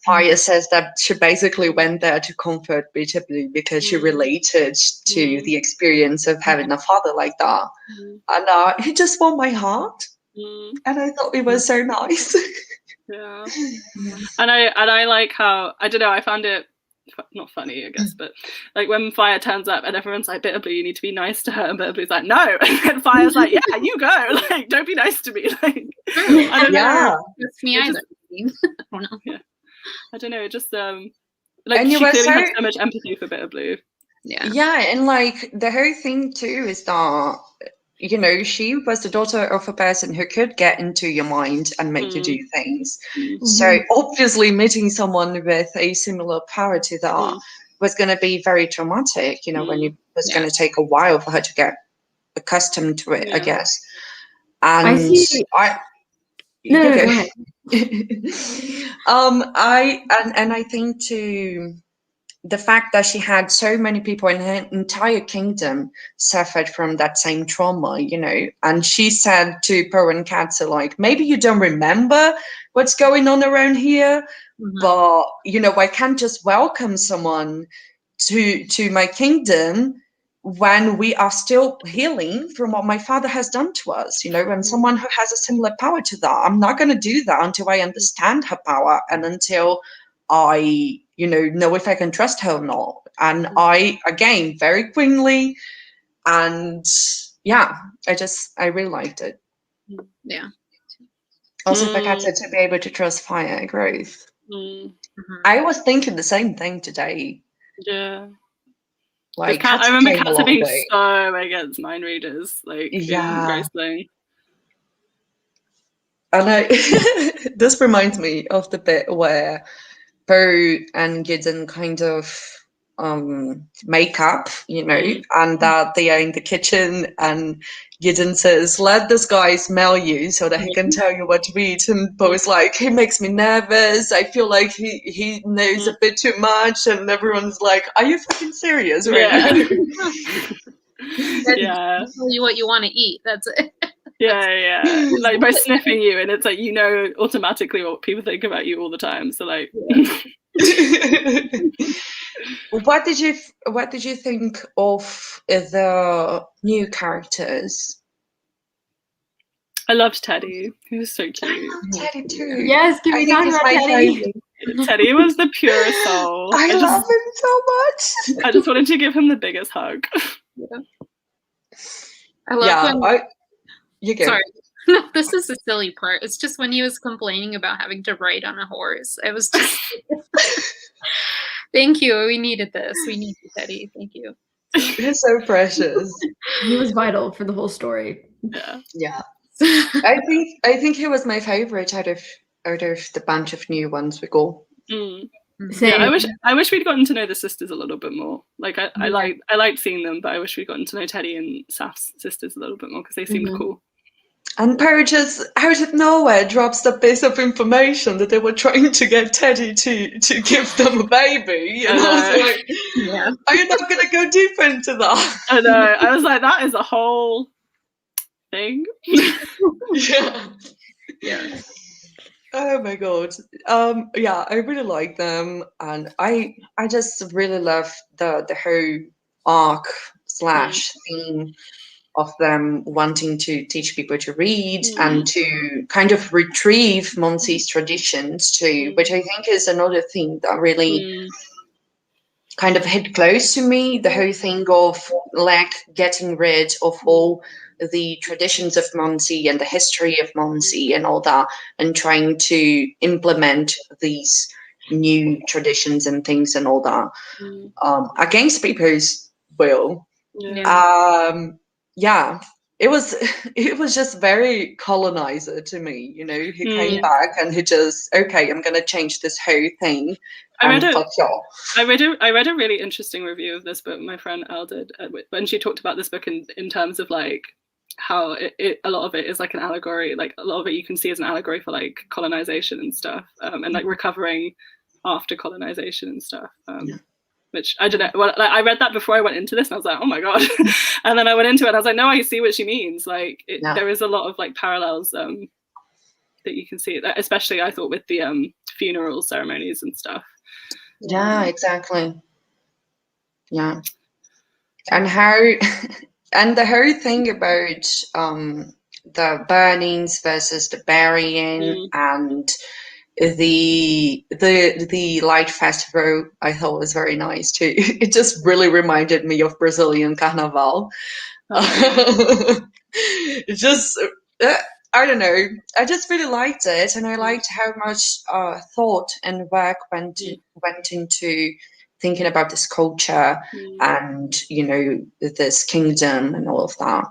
S2: Fire says that she basically went there to comfort Bitterblue because she related to the experience of having a father like that, and he just won my heart. And I thought it was so nice.
S1: And I like how, I don't know, I found it not funny, I guess, but like when Fire turns up and everyone's like, Bitterblue, you need to be nice to her, and Bitterblue's like, no, and Fire's like, yeah, you go, like, don't be nice to me, like, I don't know.
S4: It's me either.
S1: I don't know. I don't know, it just like, she clearly had so much empathy for Bitterblue.
S2: And like the whole thing too is that, you know, she was the daughter of a person who could get into your mind and make you do things. So obviously meeting someone with a similar power to that was going to be very traumatic, you know, when it was going to take a while for her to get accustomed to it, I guess. And
S3: go ahead.
S2: I think too, the fact that she had so many people in her entire kingdom suffered from that same trauma, you know, and she said to Poe and Katza, like, maybe you don't remember what's going on around here, but, you know, I can't just welcome someone to my kingdom when we are still healing from what my father has done to us, you know, and someone who has a similar power to that. I'm not going to do that until I understand her power and until I, you know if I can trust her or not. And I, again, very queenly, and I really liked it. Also for Katza to be able to trust Fire and growth. I was thinking the same thing today. Like,
S1: I remember Katza being so against mind readers, like in Graceling.
S2: And this reminds me of the bit where Bo and Gideon kind of make up, you know, and that they are in the kitchen, and Gideon says, "Let this guy smell you so that he can tell you what to eat." And Bo is like, "He makes me nervous. I feel like he knows a bit too much." And everyone's like, "Are you fucking serious right now?"
S1: Yeah.
S4: Tell you what you want to eat. That's it.
S1: Yeah. Like by sniffing you, and it's like, you know, automatically what people think about you all the time. So like.
S2: What did you think of the new characters?
S1: I loved Teddy. He was so cute.
S2: I love Teddy too.
S3: Yes, can we talk about Teddy?
S1: Teddy was the purest soul.
S2: I love him so much.
S1: I just wanted to give him the biggest hug.
S4: I love when...
S2: You go.
S4: Sorry. This is the silly part. It's just when he was complaining about having to ride on a horse. I was just... Thank you. We needed this. We needed Teddy. Thank you.
S2: He's so precious.
S3: He was vital for the whole story.
S2: Yeah. I think he was my favorite out of the bunch of new ones we got.
S1: Yeah, I wish we'd gotten to know the sisters a little bit more. Like I liked seeing them, but I wish we'd gotten to know Teddy and Saf's sisters a little bit more because they seemed cool.
S2: And Perry just out of nowhere drops the piece of information that they were trying to get Teddy to give them a baby. And I was like, are you not going to go deeper into that?
S1: I know. I was like, that is a whole thing.
S2: Yeah. Oh my god. Yeah, I really like them, and I just really love the whole arc / theme of them wanting to teach people to read and to kind of retrieve Monsi's traditions too, which I think is another thing that really kind of hit close to me. The whole thing of like getting rid of all the traditions of Monsi and the history of Monsi and all that, and trying to implement these new traditions and things and all that against people's will. Yeah, it was just very colonizer to me, you know. He came back and he just, okay, I'm gonna change this whole thing. I read
S1: a really interesting review of this book. My friend Elle did, when she talked about this book in terms of like how a lot of it is like an allegory, like a lot of it you can see as an allegory for like colonization and stuff, and like recovering after colonization and stuff. Which I don't know. Well, like, I read that before I went into this, and I was like, "Oh my god!" And then I went into it, and I was like, "No, I see what she means." Like, there is a lot of like parallels that you can see, especially I thought with the funeral ceremonies and stuff.
S2: Yeah, exactly. Yeah, and how, and the whole thing about the burnings versus the burying and the light festival, I thought was very nice too. It just really reminded me of Brazilian Carnival. It just I don't know, I just really liked it, and I liked how much thought and work went into thinking about this culture and, you know, this kingdom and all of that.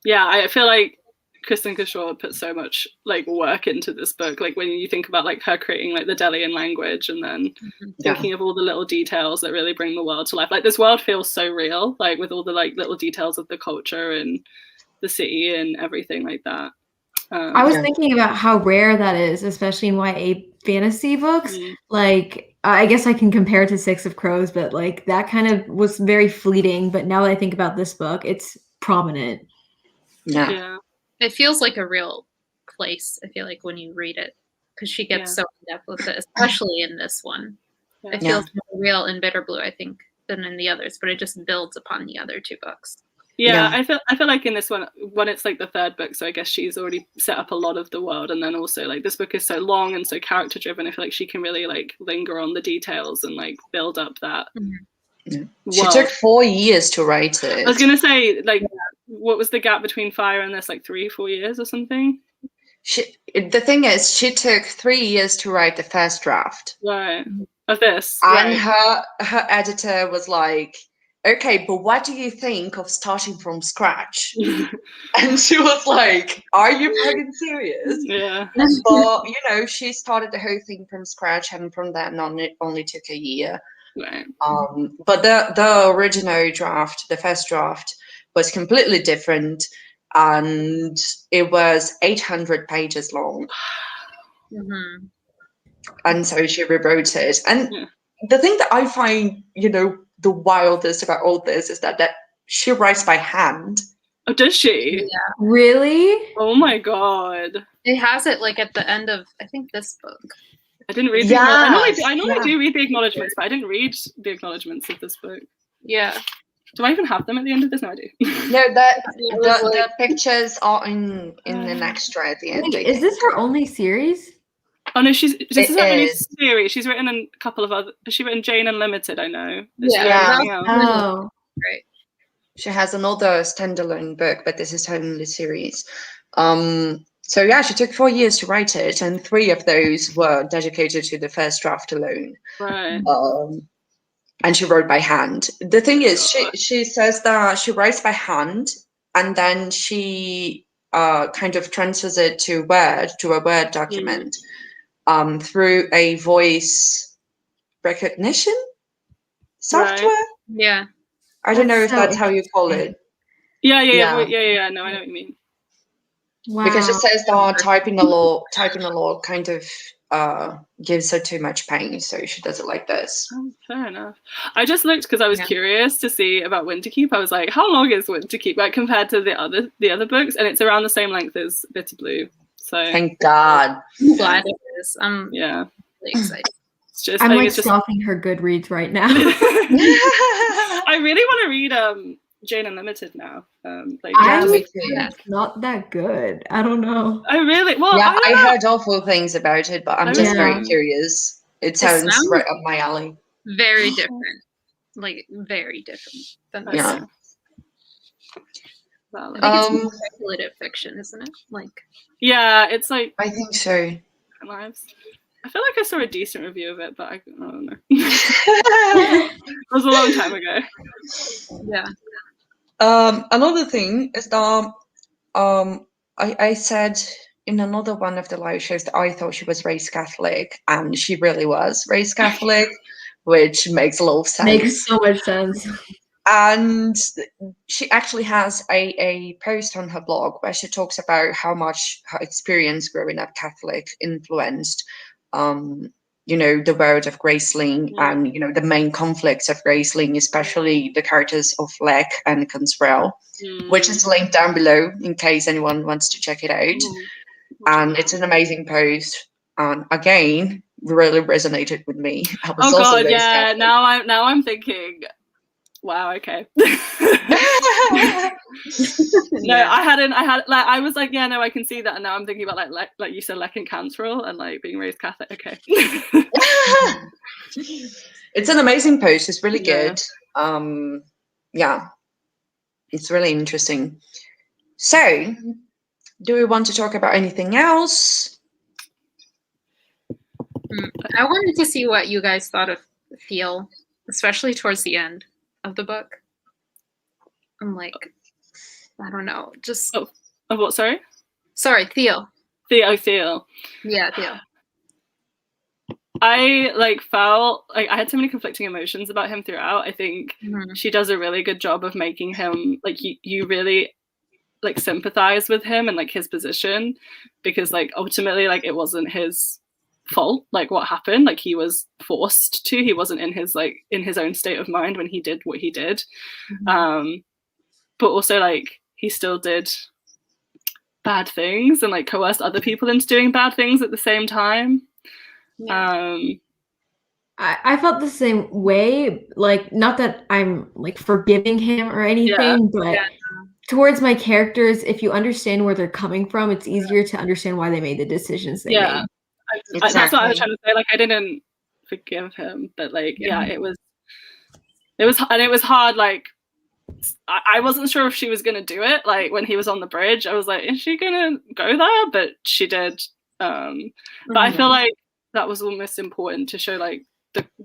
S2: Yeah,
S1: I feel like KRISTIN Cashore put so much like work into this book. Like when you think about like her creating like the Delian language, and then thinking of all the little details that really bring the world to life. Like this world feels so real, like with all the like little details of the culture and the city and everything like that.
S3: I was thinking about how rare that is, especially in YA fantasy books. Like I guess I can compare it to Six of Crows, but like that kind of was very fleeting. But now that I think about this book, it's prominent.
S2: Yeah.
S4: It feels like a real place, I feel like, when you read it, because she gets so in depth with it, especially in this one. It feels more real in Bitterblue, I think, than in the others, but it just builds upon the other two books.
S1: I feel like in this one, when it's like the third book, so I guess she's already set up a lot of the world, and then also like this book is so long and so character driven. I feel like she can really like linger on the details and like build up that.
S2: She took 4 years to write it.
S1: I was gonna say, like, what was the gap between Fire and this? Like 3-4 years or something?
S2: The thing is, she took 3 years to write the first draft.
S1: Right. Of this.
S2: And her editor was like, okay, but what do you think of starting from scratch? And she was like, are you fucking serious?
S1: Yeah.
S2: But, you know, she started the whole thing from scratch, and from then on, it only took a year.
S1: Right.
S2: But the original draft, the first draft, was completely different, and it was 800 pages long.
S4: Mm-hmm.
S2: And so she rewrote it. And
S1: Yeah.
S2: the thing that I find, you know, the wildest about all this is that she writes by hand.
S1: Oh, does she?
S4: Yeah.
S3: Really?
S1: Oh my god.
S4: It has it like at the end of, I think, this book.
S1: I didn't read
S2: Yes,
S1: I normally
S2: yeah.
S1: do read the acknowledgements, but I didn't read the acknowledgements of this book.
S4: Yeah.
S1: Do I even have them at the end of this? No, I do.
S2: No,
S4: It was
S2: the
S4: like,
S2: pictures are in an extra at the end.
S3: Wait,
S2: I
S3: is this
S2: think.
S3: her only series?
S1: Oh no, this is her only
S2: is.
S1: series. She's written a couple of other. Has she written Jane Unlimited? I know. Has she
S4: yeah.
S1: written
S2: Yeah.
S1: anything else?
S3: Oh,
S4: Right.
S2: She has another standalone book, but this is her only series. So yeah, she took 4 years to write it, and 3 of those were dedicated to the first draft alone.
S1: Right.
S2: And she wrote by hand. The thing is, she says that she writes by hand, and then she kind of transfers it to a Word document through a voice recognition software.
S1: Right.
S4: Yeah.
S2: I don't know
S3: That's
S2: if
S3: so
S2: that's how you call it.
S1: Yeah.
S2: Yeah.
S1: No, I know what you mean.
S3: wow.
S2: Because it says that typing a lot kind of gives her too much pain, so she does it like this.
S1: Oh, fair enough. I just looked because I was
S4: Yeah.
S1: curious to see about Winterkeep. I was like, how long is Winterkeep like compared to the other books? And it's around the same length as Bitterblue. So
S2: Thank God.
S4: I'm glad it is. I'm
S1: yeah,
S4: really excited.
S1: it's just
S3: I'm
S1: I think
S3: like
S1: it's just
S3: stalking her Goodreads right now.
S1: I really want to read Jane Unlimited now. Like
S2: Yeah,
S3: I
S2: me
S3: heard
S2: too.
S3: it's not that good. I don't know.
S1: I really well.
S2: Yeah,
S1: I
S2: I
S1: don't know.
S2: heard awful things about it, but I'm
S1: I
S2: just
S3: really-
S2: very curious. It sounds
S4: sounds-
S2: right up my alley.
S4: Very different. Like, very different than this.
S2: Yeah.
S1: Well,
S4: I think it's speculative fiction, isn't it? Like,
S1: yeah, it's like
S2: I think so.
S1: Lives. I feel like I saw a decent review of it, but I don't know. It was a long time ago.
S4: yeah.
S2: Another thing is that I said in another one of the live shows that I thought she was raised Catholic, and she really was raised Catholic, which makes a lot of sense.
S3: Makes so much sense.
S2: And she actually has a post on her blog where she talks about how much her experience growing up Catholic influenced, you know, the world of Graceling and, you know, the main conflicts of Graceling, especially the characters of Lek and Consrel, which is linked down below in case anyone wants to check it out. And it's an amazing post. And again, really resonated with me. I was
S1: Oh
S2: also
S1: god,
S2: raised
S1: yeah.
S2: Catholic.
S1: Now I'm thinking, wow, okay. No,
S4: Yeah.
S1: I was like, yeah, no, I can see that, and now I'm thinking about like you said, Lek and Cantrell and like being raised Catholic. Okay.
S2: It's an amazing post. It's really
S1: Yeah.
S2: good. Yeah, it's really interesting. So, do we want to talk about anything else?
S4: I wanted to see what you guys thought of Theo, especially towards the end of the book. I'm like, I don't know, just
S1: Oh, what? Sorry,
S4: sorry, Theo.
S1: Theo.
S4: Yeah, Theo.
S1: I like felt like I had so many conflicting emotions about him throughout. I think
S4: Mhm.
S1: she does a really good job of making him like you really like sympathize with him and like his position, because like ultimately like it wasn't his fault like what happened. Like he was forced to. He wasn't in his own state of mind when he did what he did. But also like he still did bad things and like coerced other people into doing bad things at the same time.
S4: Yeah.
S3: I felt the same way. Like, not that I'm like forgiving him or anything, but
S4: Yeah.
S3: towards my characters, if you understand where they're coming from, it's easier to understand why they made the decisions they
S1: Yeah.
S3: made.
S1: That's what I was
S2: Exactly.
S1: trying to say. Like I didn't forgive him, but like yeah, it was hard. Like I wasn't sure if she was gonna do it. Like when he was on the bridge, I was like, is she gonna go there? But she did. But I feel like that was almost important to show like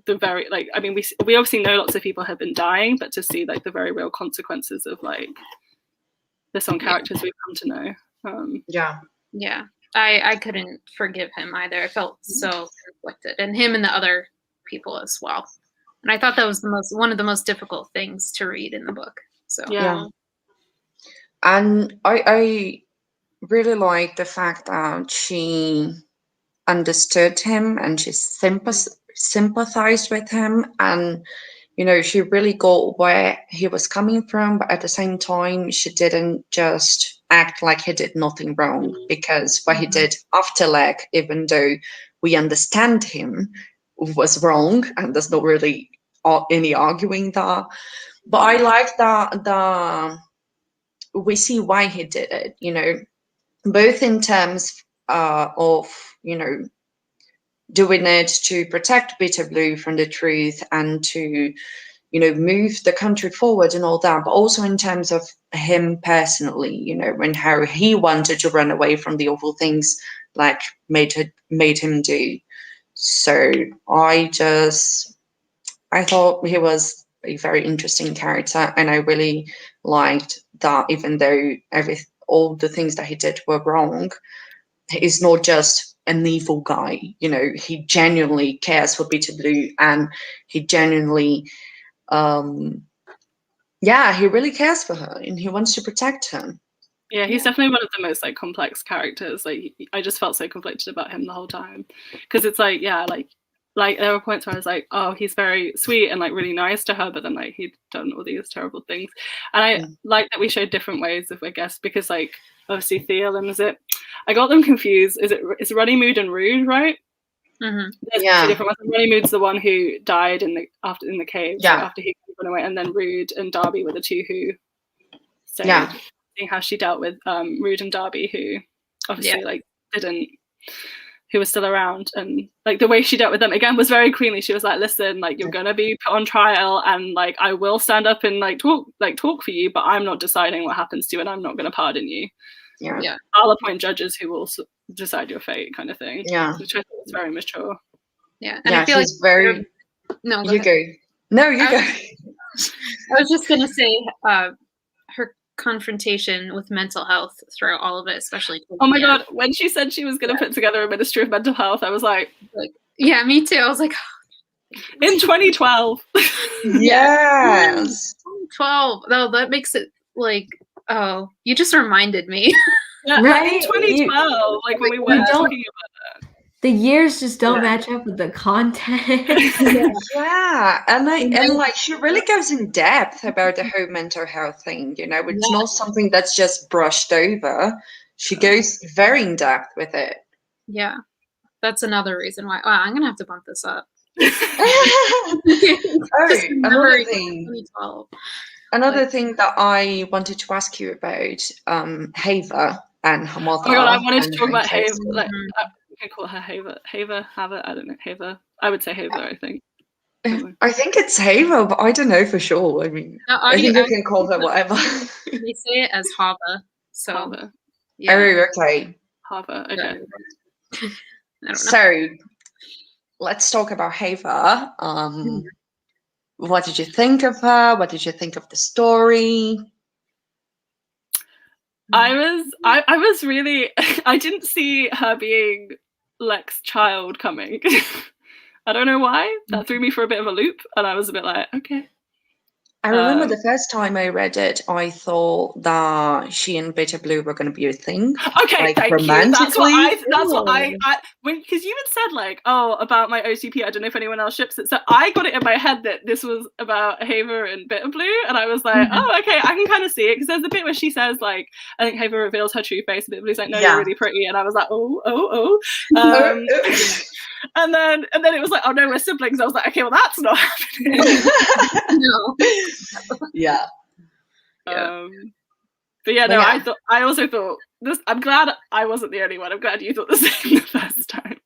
S1: the very, like, I mean, we obviously know lots of people have been dying, but to see like the very real consequences of like this on characters we've come to know.
S2: Yeah.
S4: I couldn't forgive him either. I felt so conflicted, and him and the other people as well. And I thought that was one of the most difficult things to read in the book. So
S2: Yeah. And I really like the fact that she understood him and she sympathized with him, and you know, she really got where he was coming from, but at the same time she didn't just act like he did nothing wrong, because what he did after Leg, even though we understand him, was wrong, and there's not really any arguing that. But I like that we see why he did it, you know, both in terms of, you know, doing it to protect Bitterblue from the truth and to, you know, move the country forward and all that, but also in terms of him personally, you know, and how he wanted to run away from the awful things like made him do. So I thought he was a very interesting character, and I really liked that even though all the things that he did were wrong, he's not just an evil guy. You know, he genuinely cares for Bitterblue, and he genuinely, he really cares for her, and he wants to protect her.
S1: Yeah, he's definitely one of the most like complex characters. Like, I just felt so conflicted about him the whole time, because it's like, yeah, like there were points where I was like, oh, he's very sweet and like really nice to her, but then like he'd done all these terrible things. And I like that we showed different ways of, I guess, because like obviously Theolim, I got them confused. It's Runnymede and Rude, right?
S4: Mhm.
S1: There's two different ones. Runnymood's the one who died in the cave, so after he went away, and then Rude and Darby were the two who stayed. Seeing how she dealt with Rude and Darby, who obviously like who was still around, and like the way she dealt with them again was very queenly. She was like, listen, like, you're gonna be put on trial, and like I will stand up and talk for you, but I'm not deciding what happens to you, and I'm not gonna pardon you. I'll appoint judges who will decide your fate, kind of thing. Which I think is very mature.
S4: And I feel like
S2: very
S4: no,
S2: you go. No, you go.
S4: I was just gonna say her confrontation with mental health throughout all of it, especially.
S1: Oh my god, when she said she was going to put together a Ministry of Mental Health, I was like,
S4: yeah, me too. I was like,
S1: in 2012.
S2: Yes.
S4: 2012. No, that makes it like, oh, you just reminded me.
S1: Yeah, right? In 2012, like when we were talking about that.
S3: The years just don't match up with the content.
S2: And like she really goes in depth about the whole mental health thing, you know, it's not something that's just brushed over. She goes very in depth with it.
S4: Yeah, that's another reason why. Wow, I'm gonna have to bump this up.
S2: Another thing that I wanted to ask you about, Hava and her mother.
S1: Oh my god, I wanted to talk about Hava. Like, I call her Hava. I don't know, Hava. I would say Hava, I think.
S2: I think it's Hava, but I don't know for sure. I mean, I think you can call her whatever.
S4: They say it as Hava. So
S1: Hava.
S2: Yeah. Oh, okay.
S1: Hava, okay.
S4: I don't know.
S2: So let's talk about Hava. What did you think of her? What did you think of the story?
S1: I was really, I didn't see her being Lex's child coming. I don't know why. That threw me for a bit of a loop, and I was a bit like, okay.
S2: I remember the first time I read it, I thought that she and Bitterblue were going to be a thing.
S1: Okay,
S2: like,
S1: thank
S2: romantically.
S1: you. That's what I because you had said like, oh, about my OCP. I don't know if anyone else ships it. So I got it in my head that this was about Hava and Bitterblue, and I was like, oh, okay, I can kind of see it, because there's the bit where she says like, I think Hava reveals her true face, and Bitterblue's like, no, you're really pretty, and I was like, oh. And then it was like, oh no, we're siblings. I was like, okay, well that's not happening.
S4: No.
S2: Yeah.
S1: But yeah, no, yeah. I also thought this. I'm glad I wasn't the only one. I'm glad you thought the same the first time.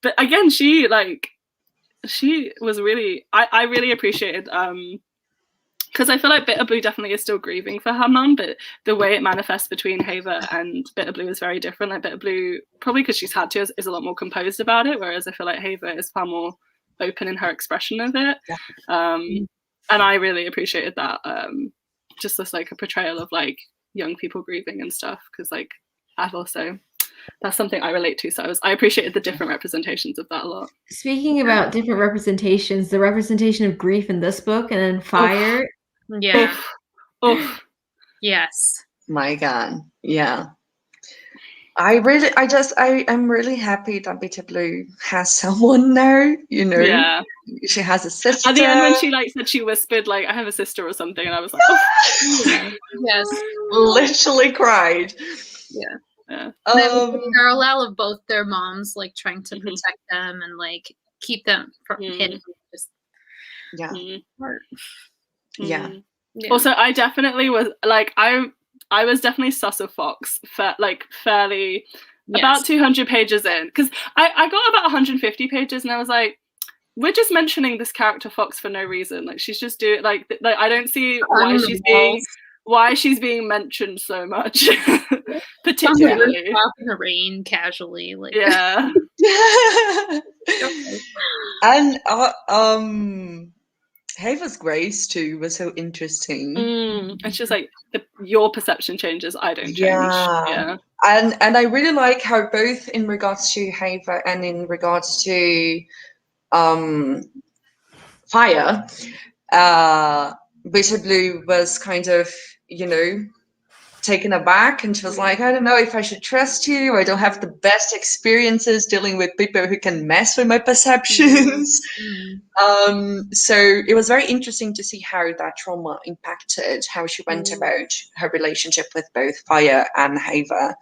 S1: But again, she was really. I really appreciated. Because because I feel like Bitterblue definitely is still grieving for her mum, but the way it manifests between Haver and Bitterblue is very different. Like Bitterblue, probably because she's had to, is a lot more composed about it, whereas I feel like Haver is far more open in her expression of it. And I really appreciated that. Just as like a portrayal of like young people grieving and stuff, because like that's something I relate to. So I appreciated the different representations of that a lot.
S3: Speaking about different representations, the representation of grief in this book and then fire.
S4: Yeah.
S1: Oof.
S4: Yes.
S2: My God. Yeah. I'm really happy that Bitterblue has someone now, you know.
S1: Yeah.
S2: She has a sister.
S1: At the end when she like said she whispered like I have a sister or something, and I was like, oh.
S4: Yes.
S2: Literally cried.
S4: Yeah.
S1: Yeah.
S4: The parallel of both their moms like trying to protect them and like keep them from hidden. Just
S2: Yeah.
S1: Also, I definitely was like I was definitely sus of Fox fairly about 200 pages in, because I got about 150 pages and I was like, we're just mentioning this character Fox for no reason. Like she's just doing like I don't see why she's being mentioned so much. Particularly
S4: out in the rain casually, like
S2: and Haver's grace too was so interesting.
S1: And she's like, your perception changes, I don't change. Yeah.
S2: And I really like how both in regards to Haver and in regards to Fire, Bitterblue was kind of, you know, taken aback, and she was like, I don't know if I should trust you. I don't have the best experiences dealing with people who can mess with my perceptions. So it was very interesting to see how that trauma impacted how she went about her relationship with both Fire and Haver.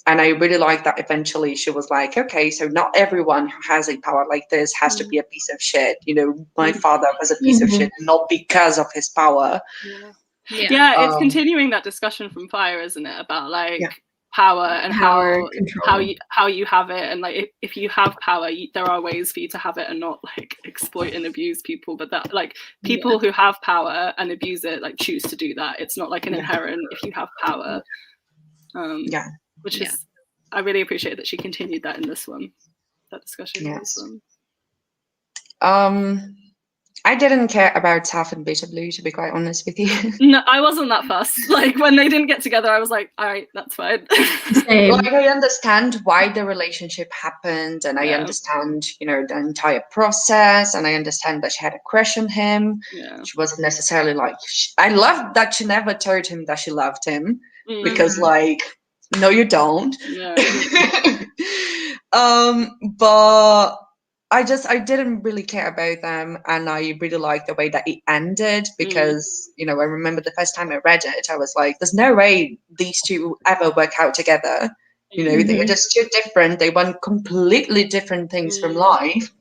S2: And I really like that eventually she was like, okay, so not everyone who has a power like this has to be a piece of shit. You know, my father was a piece of shit, not because of his power.
S1: Yeah, it's continuing that discussion from Fire, isn't it? About like power and how you have it, and like if you have power, there are ways for you to have it and not like exploit and abuse people. But that like people who have power and abuse it like choose to do that. It's not like an inherent if you have power. Which is I really appreciate that she continued that in this one. That discussion in this one.
S2: I didn't care about Taff and Bitterblue, to be quite honest with you.
S1: No, I wasn't that fussed. Like when they didn't get together, I was like, all right, that's fine.
S2: Like I understand why the relationship happened, and I understand, you know, the entire process, and I understand that she had a crush on him. She wasn't necessarily like. I loved that she never told him that she loved him, because, like, no, you don't. But I didn't really care about them, and I really liked the way that it ended, because you know, I remember the first time I read it, I was like, there's no way these two will ever work out together. You know, they are just too different. They want completely different things from life.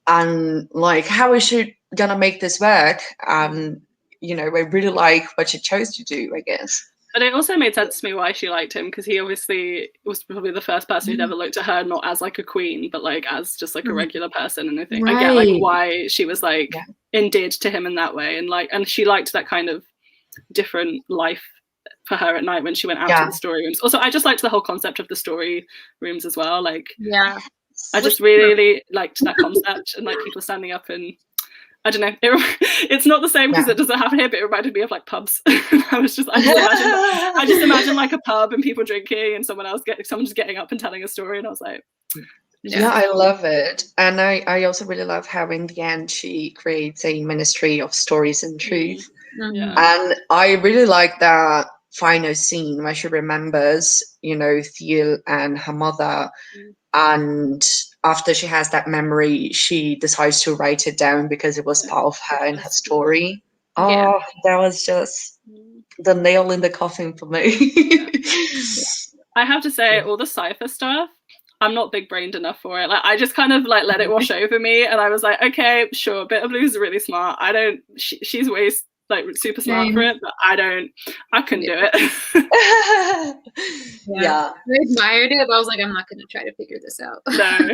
S2: And like, how is she gonna make this work? You know, I really like what she chose to do, I guess.
S1: But it also made sense to me why she liked him, because he obviously was probably the first person who'd ever looked at her not as like a queen, but like as just like a regular person. And I think I get like why she was like endeared to him in that way, and like, and she liked that kind of different life for her at night when she went out to the story rooms. Also, I just liked the whole concept of the story rooms as well. Like, I just really liked that concept, and like people standing up and. I don't know. It's not the same because it doesn't happen here, but it reminded me of like pubs. I just imagine like a pub and people drinking and someone just getting up and telling a story, and I was like,
S2: I love it. And I also really love how in the end she creates a ministry of stories and truth. And I really like that final scene where she remembers, you know, Thiel and her mother, and after she has that memory, she decides to write it down because it was part of her and her story. That was just the nail in the coffin for me.
S1: I have to say, all the cipher stuff, I'm not big-brained enough for it. Like, I just kind of like let it wash over me, and I was like, okay, sure, Bitterblue's really smart. She's way like super smart for it, but I couldn't do it.
S4: I admired it, but I was like, I'm not gonna try to figure this out.
S1: No.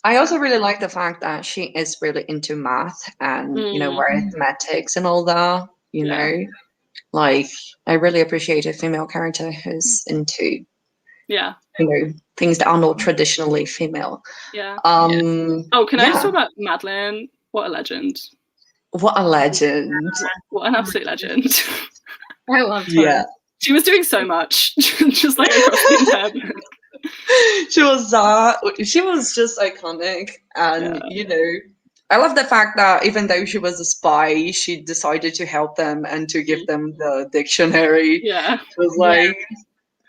S2: I also really like the fact that she is really into math and, arithmetics and all that, like, I really appreciate a female character who's into, things that are not traditionally female.
S1: Oh, can I just talk about Madeline? What a legend.
S2: What a legend.
S1: What an absolute legend.
S4: I loved her.
S2: Yeah.
S1: She was doing so much, just like across the entire book.
S2: She was just iconic. And, I love the fact that even though she was a spy, she decided to help them and to give them the dictionary.
S1: Yeah.
S2: It was like,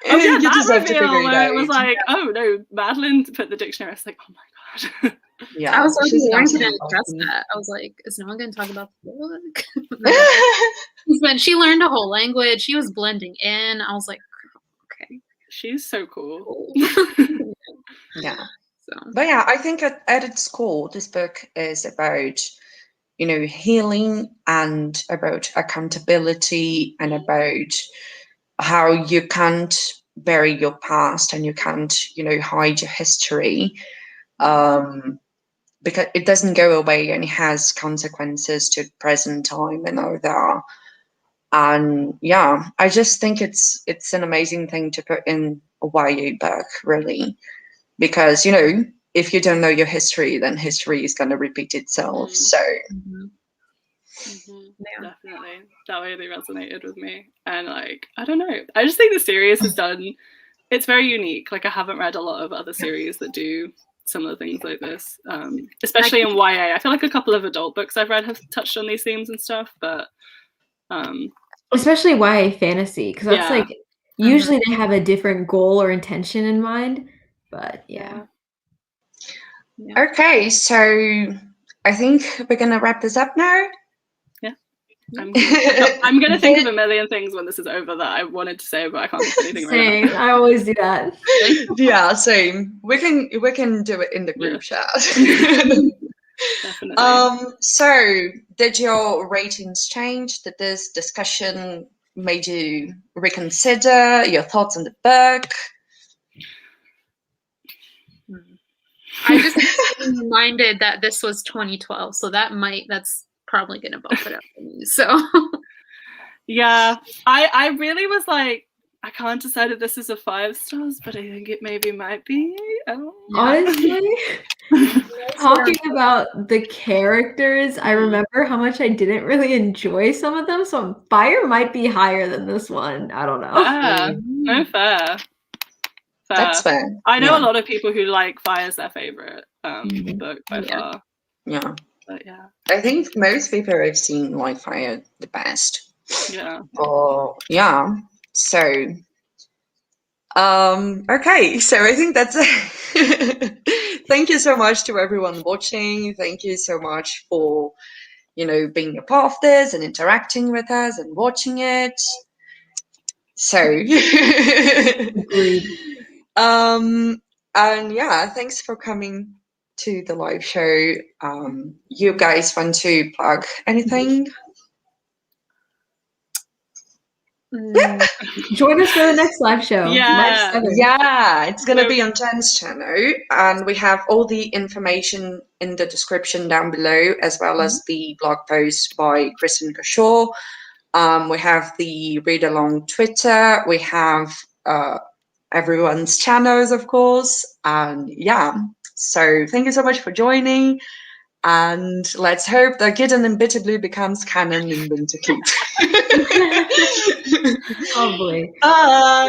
S1: you
S2: just
S1: that
S2: have to figure
S1: reveal
S2: it
S1: where
S2: out.
S1: it was like, oh no, Madeline put the dictionary. I was like, oh my god.
S2: Yeah,
S4: I was like,
S2: she's
S4: no one's
S2: an
S4: going to
S2: absolute
S4: address
S2: legend.
S4: that. I was like, is no one going to talk about the book? When she learned a whole language, she was blending in. I was like, okay.
S1: She's so cool.
S2: Yeah.
S4: So.
S2: But yeah, I think at its core, this book is about, healing and about accountability and about how you can't bury your past and you can't, hide your history. Because it doesn't go away and it has consequences to present time and all that. And yeah, I just think it's an amazing thing to put in a YA book, really, because if you don't know your history, then history is going to repeat itself. So
S1: definitely, that really resonated with me. And like, I don't know, I just think the series has done. It's very unique. Like, I haven't read a lot of other series that do similar things like this, especially in YA. I feel like a couple of adult books I've read have touched on these themes and stuff, but
S3: especially YA fantasy, because that's like usually they have a different goal or intention in mind. But
S2: okay, so I think we're gonna wrap this up now.
S1: I'm gonna think of a million things when this is over that I wanted to say, but I can't think of anything right now.
S3: I always do that.
S2: Yeah, same. We can do it in the group chat.
S1: Definitely.
S2: So did your ratings change? Did this discussion made you reconsider your thoughts on the book?
S4: I just reminded that this was 2012, so that's probably gonna bump it up for me. So
S1: yeah, I really was like, I can't decide if this is a 5 stars, but I think it maybe might be.
S3: Honestly, talking about the characters, I remember how much I didn't really enjoy some of them, so Fire might be higher than this one. I don't know.
S1: No, fair.
S2: That's fair.
S1: I know a lot of people who like Fire's their favorite book by far.
S2: Yeah.
S1: But yeah,
S2: I think most people I've seen like Fire the best.
S1: Yeah.
S2: Yeah. So okay, so I think that's it. Thank you so much to everyone watching. Thank you so much for being a part of this and interacting with us and watching it. So and yeah, thanks for coming to the live show. You guys want to plug anything?
S3: Join us for the next live show.
S1: Yeah.
S3: March 7th.
S2: Yeah, it's gonna be on Jen's channel, and we have all the information in the description down below, as well as the blog post by KRISTIN. We have the Read Along Twitter. We have everyone's channels, of course, and yeah. So thank you so much for joining, and let's hope that Gideon and Bitterblue becomes canon in Winterkeep.
S3: Probably.
S2: Bye.